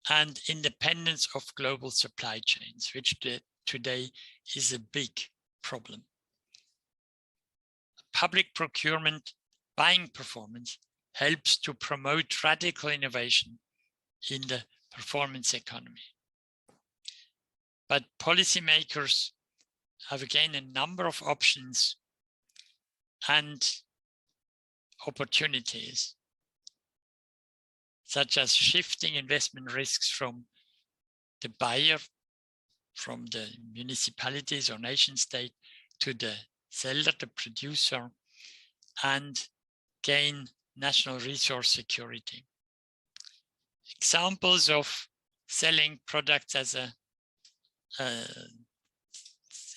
and independence of global supply chains, which today is a big problem. Public procurement, buying performance, helps to promote radical innovation in the performance economy. But policymakers have again a number of options and opportunities, such as shifting investment risks from the buyer, from the municipalities or nation state, to the seller, the producer, and gain national resource security. Examples of selling products as a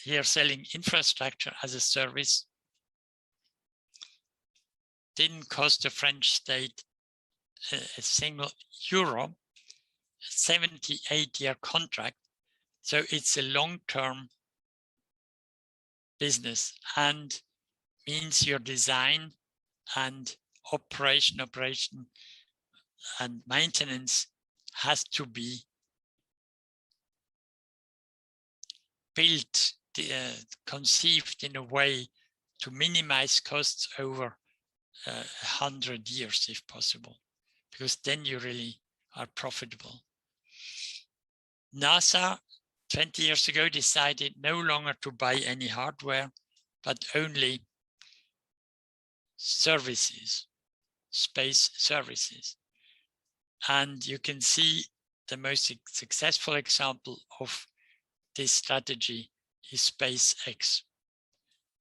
here selling infrastructure as a service didn't cost the French state a single euro, a 78-year contract. So it's a long-term business, and means your design and operation and maintenance has to be built, conceived in a way to minimize costs over 100 years if possible, because then you really are profitable. NASA 20 years ago decided no longer to buy any hardware, but only services, space services. And you can see the most successful example of this strategy is SpaceX.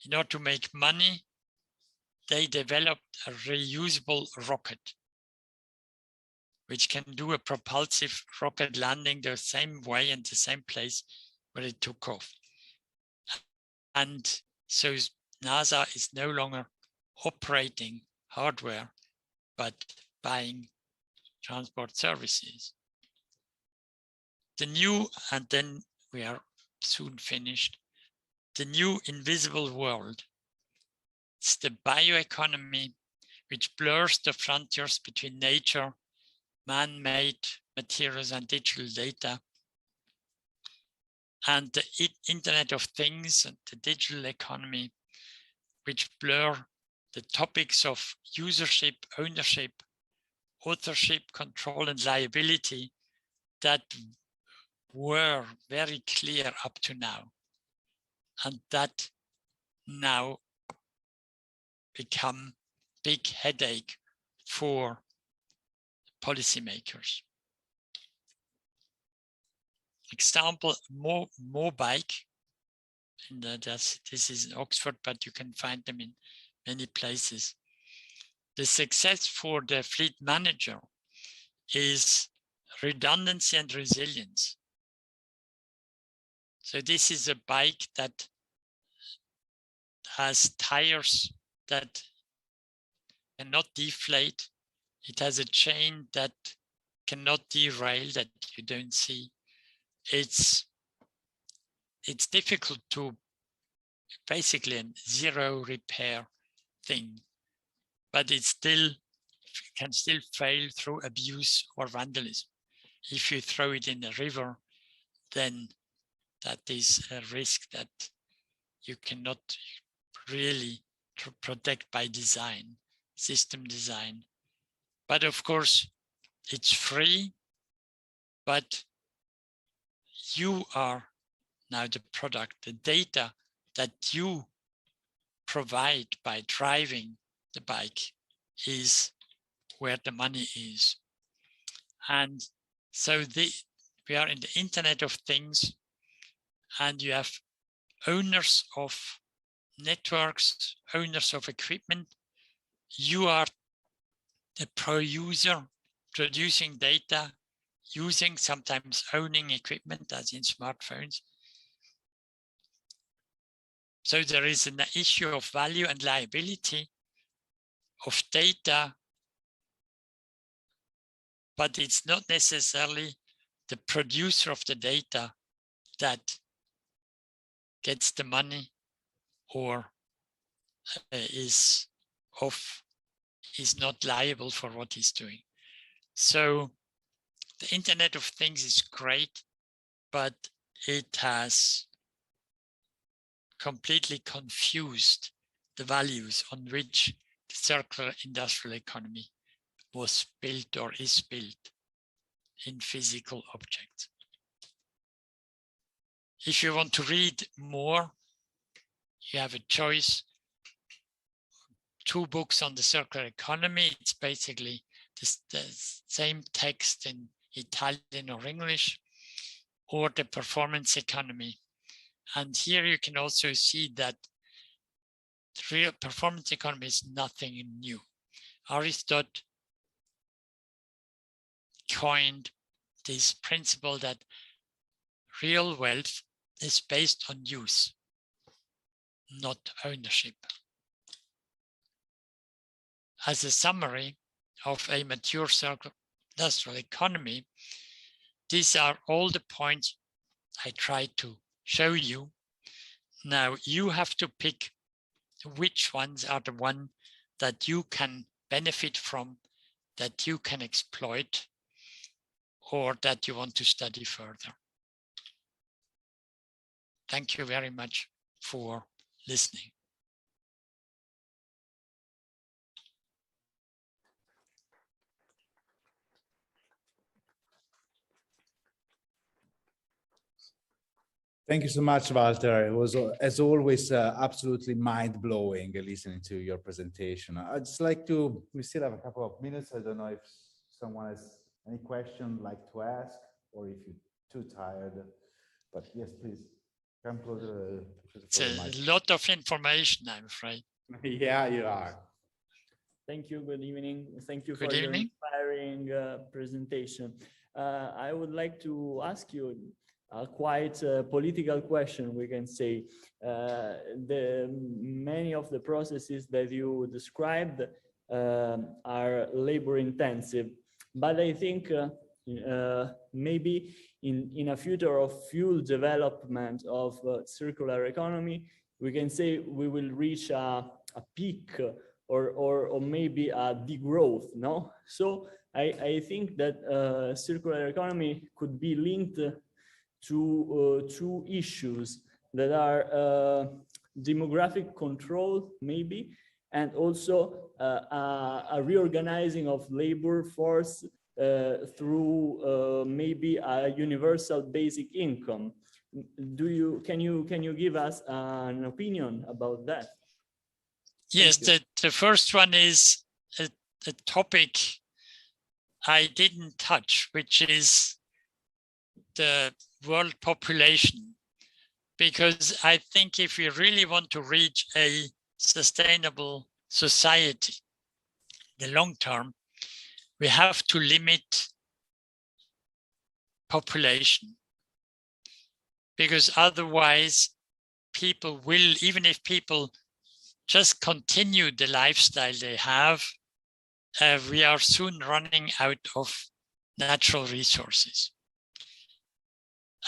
In order to make money, they developed a reusable rocket, which can do a propulsive rocket landing the same way and the same place where it took off. And so NASA is no longer operating hardware, but buying transport services. The new, and then we are soon finished, the new invisible world. It's the bioeconomy, which blurs the frontiers between nature, man-made materials and digital data, and the Internet of Things and the digital economy, which blur the topics of usership, ownership, authorship, control, and liability that were very clear up to now, and that now become big headache for policymakers. Example, Mobike, and this is in Oxford, but you can find them in many places. The success for the fleet manager is redundancy and resilience. So this is a bike that has tires that cannot deflate. It has a chain that cannot derail, that you don't see. It's difficult to, basically a zero repair thing, but it can still fail through abuse or vandalism. If you throw it in a river, then that is a risk that you cannot really protect by design, system design. But of course, it's free, but you are now the product. The data that you provide by driving the bike is where the money is. And so we are in the Internet of Things, and you have owners of networks, owners of equipment. You are the producer, producing data, using, sometimes owning equipment, as in smartphones. So there is an issue of value and liability of data, but it's not necessarily the producer of the data that gets the money or is not liable for what he's doing. So the Internet of Things is great, but it has completely confused the values on which the circular industrial economy was built or is built in physical objects. If you want to read more, you have a choice. 2 books on the circular economy. It's basically the same text in Italian or English, or the performance economy. And here you can also see that the real performance economy is nothing new. Aristotle coined this principle that real wealth is based on use, not ownership. As a summary of a mature circular industrial economy, these are all the points I tried to show you. Now you have to pick which ones are the ones that you can benefit from, that you can exploit, or that you want to study further. Thank you very much for listening. Thank you so much, Walter. It was, as always, absolutely mind-blowing listening to your presentation. I'd just like to, we still have a couple of minutes. I don't know if someone has any question like to ask, or if you're too tired. But yes, please, come closer. It's a lot of information, I'm afraid. Yeah, you are. Thank you. Good evening. Thank you for your inspiring presentation. I would like to ask you a quite political question, we can say. Many of the processes that you described are labor intensive, but I think maybe in a future of full development of circular economy, we can say we will reach a peak or maybe a degrowth, no? So I think that circular economy could be linked to two issues that are demographic control, maybe, and also a reorganizing of labor force through maybe a universal basic income. Can you give us an opinion about that? Yes, the first one is a topic I didn't touch, which is the world population, because I think if we really want to reach a sustainable society, the long term, we have to limit population, because otherwise people will, even if people just continue the lifestyle they have, we are soon running out of natural resources.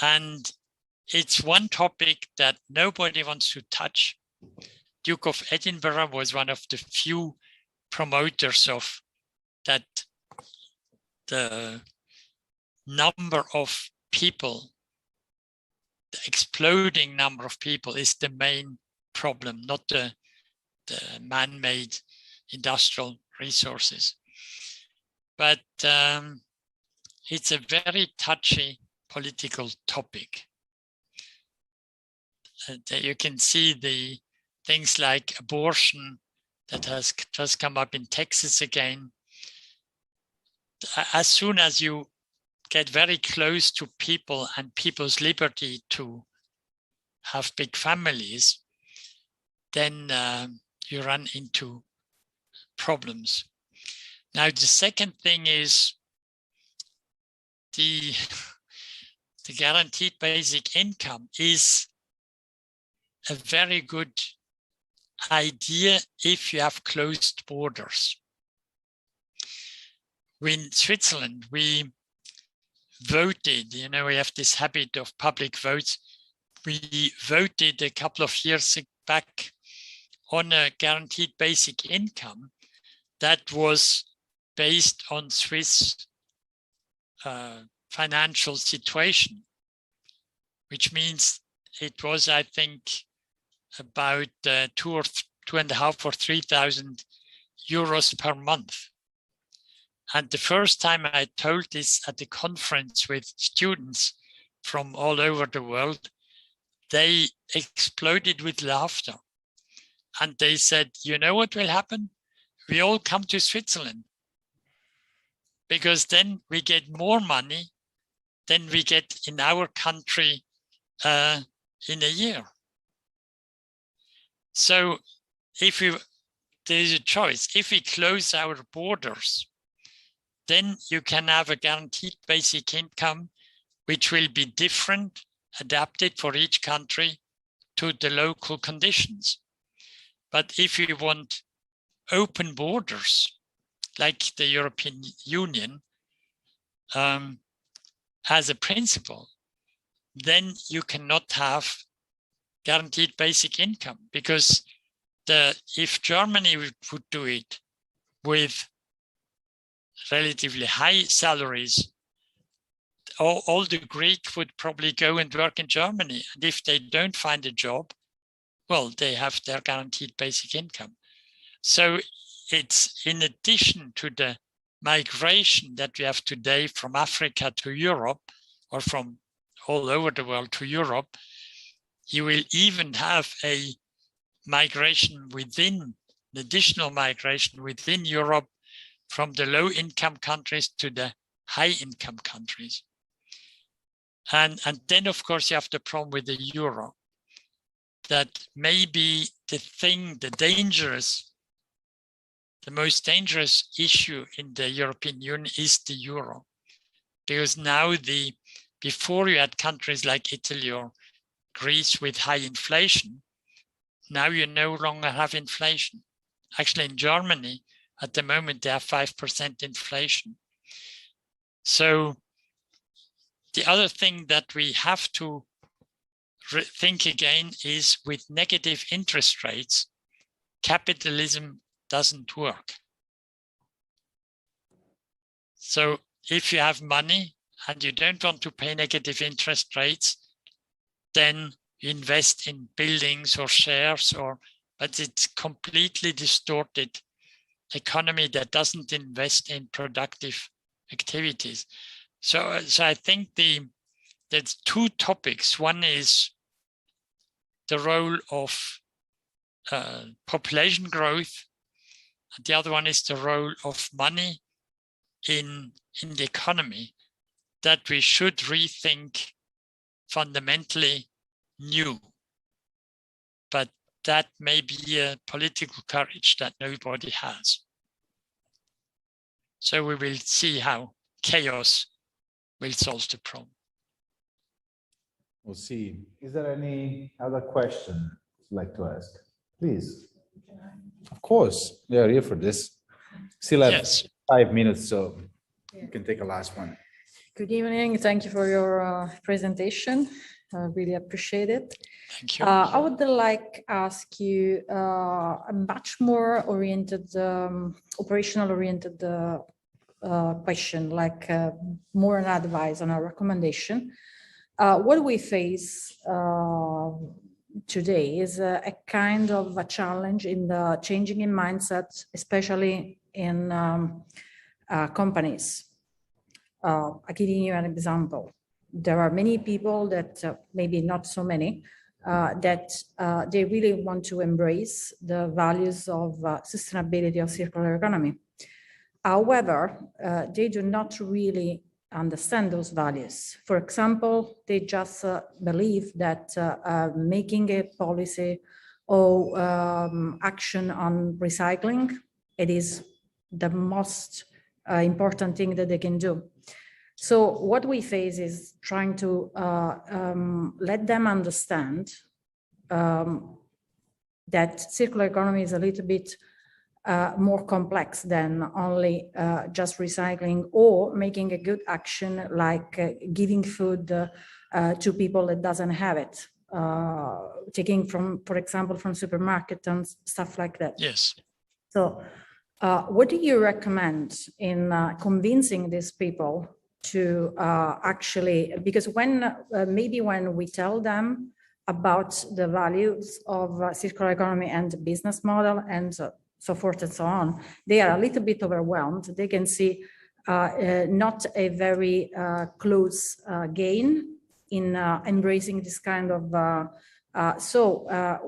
And it's one topic that nobody wants to touch. Duke of Edinburgh was one of the few promoters of that. The number of people, the exploding number of people, is the main problem, not the man-made industrial resources. But it's a very touchy political topic. You can see the things like abortion that has just come up in Texas again. As soon as you get very close to people and people's liberty to have big families, then you run into problems. Now, the second thing is the guaranteed basic income is a very good idea if you have closed borders. In Switzerland, we voted, you know, we have this habit of public votes. We voted a couple of years back on a guaranteed basic income that was based on Swiss financial situation, which means it was, I think, about 2,500 or 3,000 euros per month. And the first time I told this at the conference with students from all over the world, they exploded with laughter. And they said, you know what will happen? We all come to Switzerland, because then we get more money than we get in our country in a year. So if there's a choice, if we close our borders, then you can have a guaranteed basic income, which will be different, adapted for each country to the local conditions. But if you want open borders, like the European Union, as a principle, then you cannot have guaranteed basic income, because if Germany would do it with relatively high salaries, all the Greeks would probably go and work in Germany. And if they don't find a job, well, they have their guaranteed basic income. So it's in addition to the migration that we have today from Africa to Europe, or from all over the world to Europe, you will even have a migration within, an additional migration within Europe from the low-income countries to the high-income countries. And then, of course, you have the problem with the euro, that maybe the most dangerous issue in the European Union is the euro. Because now before you had countries like Italy or Greece with high inflation, now you no longer have inflation. Actually, in Germany, at the moment, they have 5% inflation. So the other thing that we have to think again is, with negative interest rates, capitalism doesn't work. So if you have money and you don't want to pay negative interest rates, then you invest in buildings or shares, but it's completely distorted economy that doesn't invest in productive activities. So I think there's two topics. One is the role of population growth, and the other one is the role of money in the economy, that we should rethink fundamentally new. But that may be a political courage that nobody has. So we will see how chaos will solve the problem. We'll see. Is there any other question you'd like to ask? Please. Of course, we are here for this. Still have 5 minutes, so you can take a last one. Good evening. Thank you for your presentation. I really appreciate it. Thank you. I would like to ask you a much more oriented, operational oriented question, like more an advice and a recommendation. What we face today is a kind of a challenge in the changing in mindset, especially in companies. I'll give you an example. There are many people that, maybe not so many, that they really want to embrace the values of sustainability of circular economy. However, they do not really understand those values. For example, they just believe that making a policy or action on recycling, it is the most important thing that they can do. So what we face is trying to let them understand that circular economy is a little bit more complex than only just recycling or making a good action like giving food to people that doesn't have it, taking from, for example, from supermarket and stuff like that. Yes. So what do you recommend in convincing these people to actually, because when maybe when we tell them about the values of circular economy and business model and so forth and so on, they are a little bit overwhelmed. They can see not a very close gain in embracing this kind of,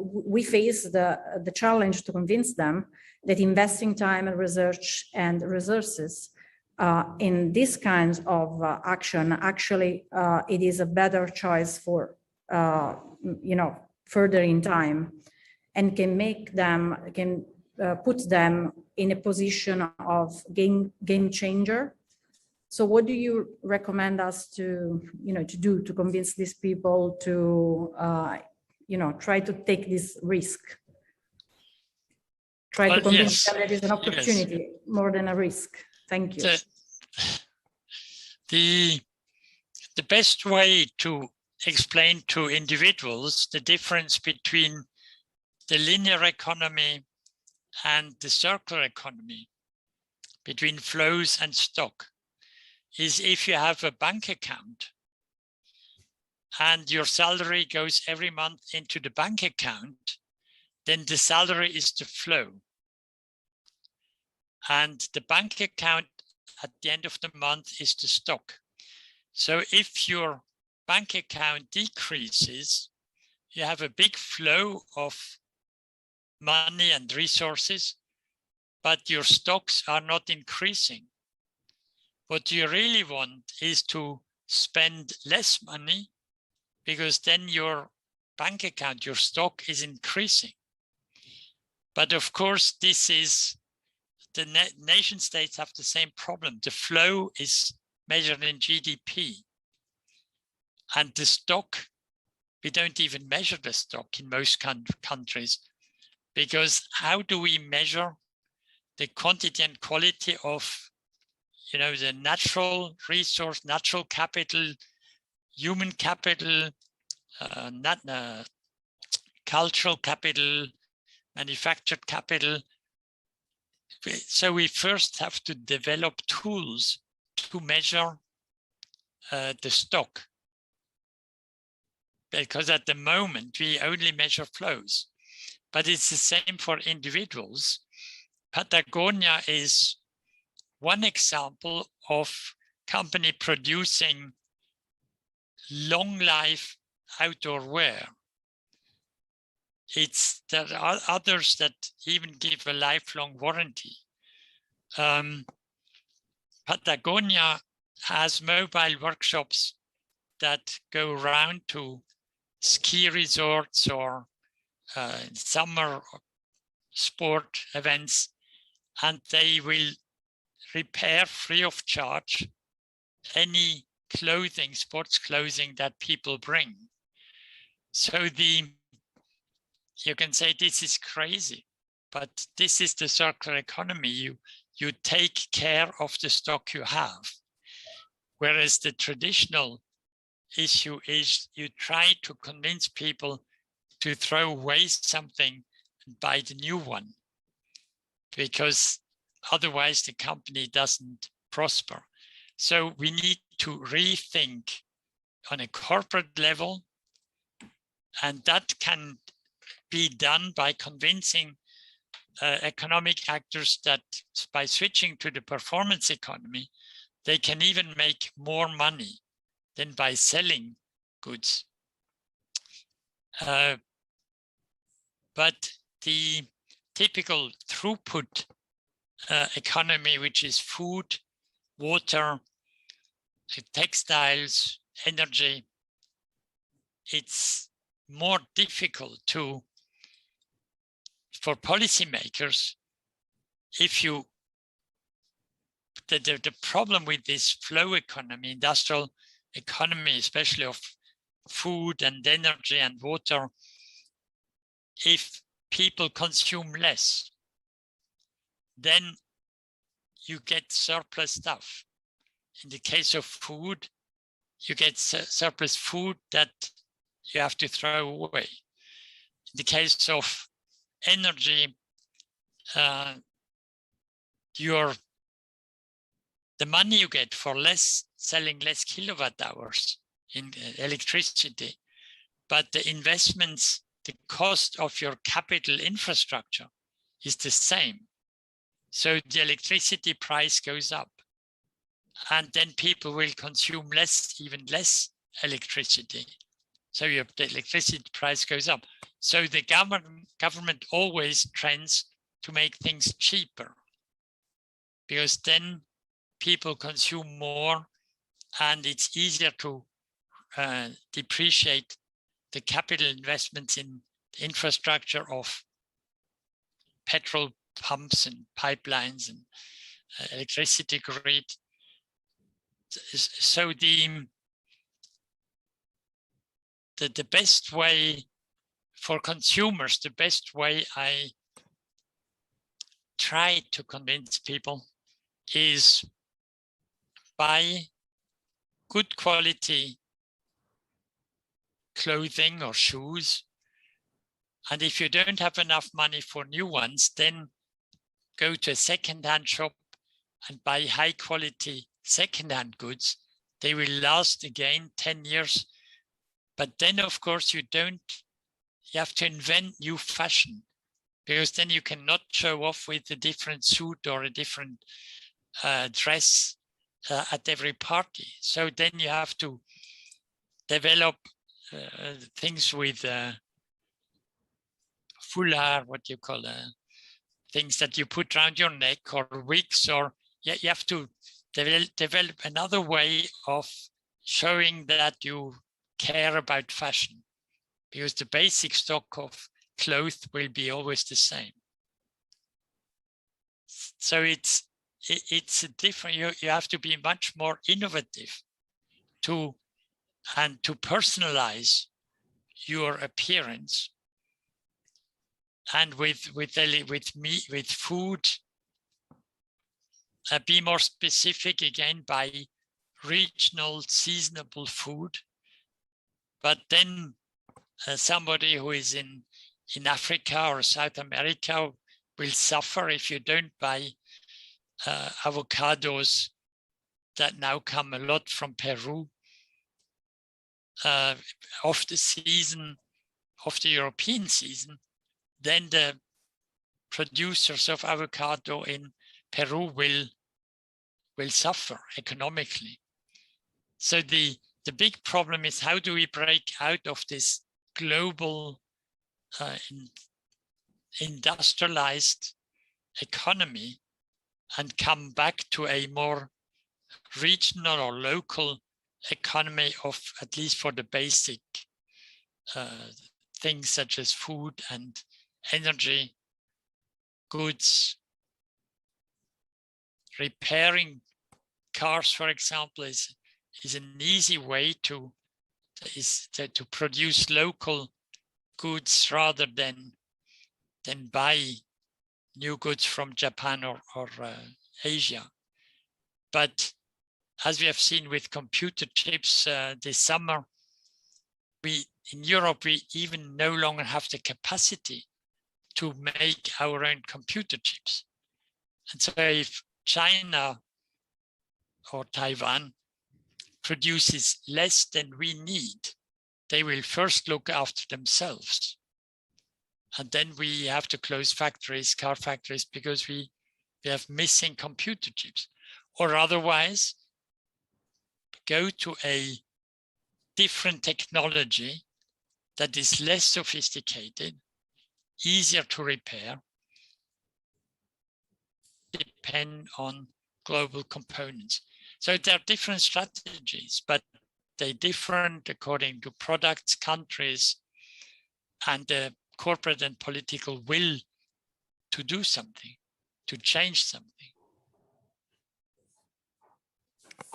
we face the challenge to convince them that investing time and research and resources in this kinds of action, actually, it is a better choice for, further in time, and can make them, put them in a position of game changer. So what do you recommend us to, to do to convince these people to, try to take this risk? Try to convince them that it's an opportunity more than a risk. Thank you. The best way to explain to individuals the difference between the linear economy and the circular economy between flows and stock is if you have a bank account and your salary goes every month into the bank account, then the salary is the flow. And the bank account at the end of the month is the stock. So if your bank account decreases, you have a big flow of money and resources, but your stocks are not increasing. What you really want is to spend less money, because then your bank account, your stock is increasing. But of course, this is, the nation states have the same problem. The flow is measured in GDP. And the stock, we don't even measure the stock in most countries, because how do we measure the quantity and quality of, you know, the natural resource, natural capital, human capital, cultural capital, manufactured capital? So we first have to develop tools to measure the stock, because at the moment we only measure flows. But it's the same for individuals. Patagonia is one example of company producing long life outdoor wear. There are others that even give a lifelong warranty. Patagonia has mobile workshops that go around to ski resorts or summer sport events, and they will repair free of charge any clothing, sports clothing that people bring. So you can say this is crazy, but this is the circular economy. You take care of the stock you have. Whereas the traditional issue is you try to convince people to throw away something and buy the new one, because otherwise the company doesn't prosper. So we need to rethink on a corporate level, and that can be done by convincing economic actors that by switching to the performance economy, they can even make more money than by selling goods. But the typical throughput economy, which is food, water, textiles, energy, it's more difficult for policymakers. The problem with this flow economy, industrial economy, especially of food and energy and water, if people consume less, then you get surplus stuff. In the case of food, you get surplus food that you have to throw away. In the case of energy, the money you get for selling less kilowatt hours in electricity, but the investments, the cost of your capital infrastructure is the same. So the electricity price goes up, and then people will consume even less electricity. So the electricity price goes up. So the government always trends to make things cheaper, because then people consume more and it's easier to depreciate the capital investments in infrastructure of petrol pumps and pipelines and electricity grid. So the best way for consumers, the best way I try to convince people is buy good quality clothing or shoes, And if you don't have enough money for new ones, then go to a second-hand shop and buy high quality second-hand goods. They will last again 10 years. But then, of course, you have to invent new fashion, because then you cannot show off with a different suit or a different dress at every party. So then you have to develop things with foulard, what you call things that you put around your neck, or wigs, or you have to develop another way of showing that you care about fashion, because the basic stock of clothes will be always the same. So it's a different, you have to be much more innovative to personalize your appearance. And with food, be more specific again by regional, seasonable food. But then somebody who is in Africa or South America will suffer if you don't buy avocados that now come a lot from Peru of the season, of the European season. Then the producers of avocado in Peru will suffer economically. So the big problem is, how do we break out of this global industrialized economy and come back to a more regional or local economy of, at least for the basic things such as food and energy, goods. Repairing cars, for example, is an easy way to produce local goods rather than buy new goods from Japan or Asia. But as we have seen with computer chips this summer, in Europe, we even no longer have the capacity to make our own computer chips. And so if China or Taiwan produces less than we need, they will first look after themselves. And then we have to close factories, car factories, because we have missing computer chips. Or otherwise, go to a different technology that is less sophisticated, easier to repair, depend on global components. So there are different strategies, but they're different according to products, countries, and the corporate and political will to do something, to change something.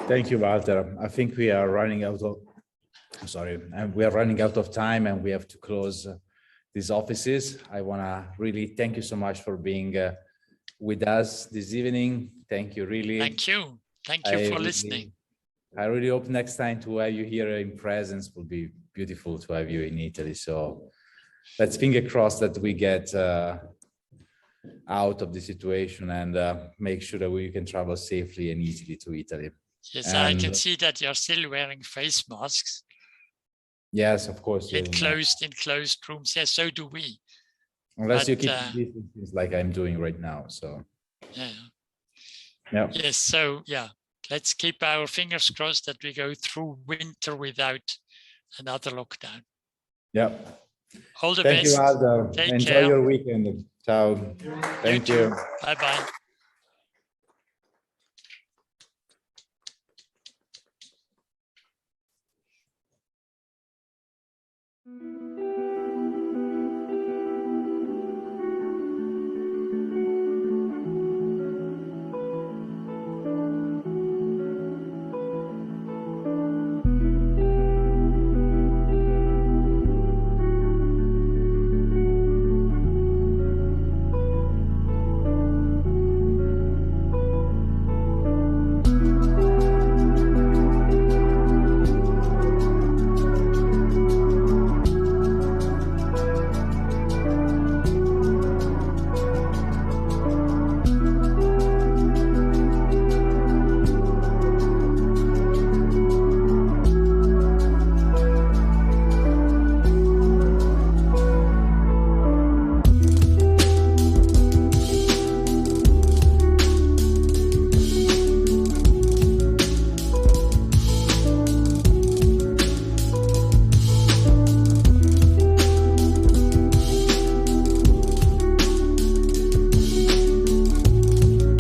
Thank you, Walter. I think we are running out of, we are running out of time, and we have to close these offices. I want to really thank you so much for being with us this evening. Thank you, really. Thank you. Thank you for listening. I really hope next time to have you here in presence will be beautiful to have you in Italy. So let's finger crossed that we get out of the situation and make sure that we can travel safely and easily to Italy. Yes, and I can see that you're still wearing face masks. Yes, of course. In closed rooms. Yes, so do we. Unless you keep distance like I'm doing right now. So yeah. Yes, so yeah, let's keep our fingers crossed that we go through winter without another lockdown. Yeah. All the best. Thank you, Aldo. Enjoy your weekend. Ciao. Thank you. Bye-bye.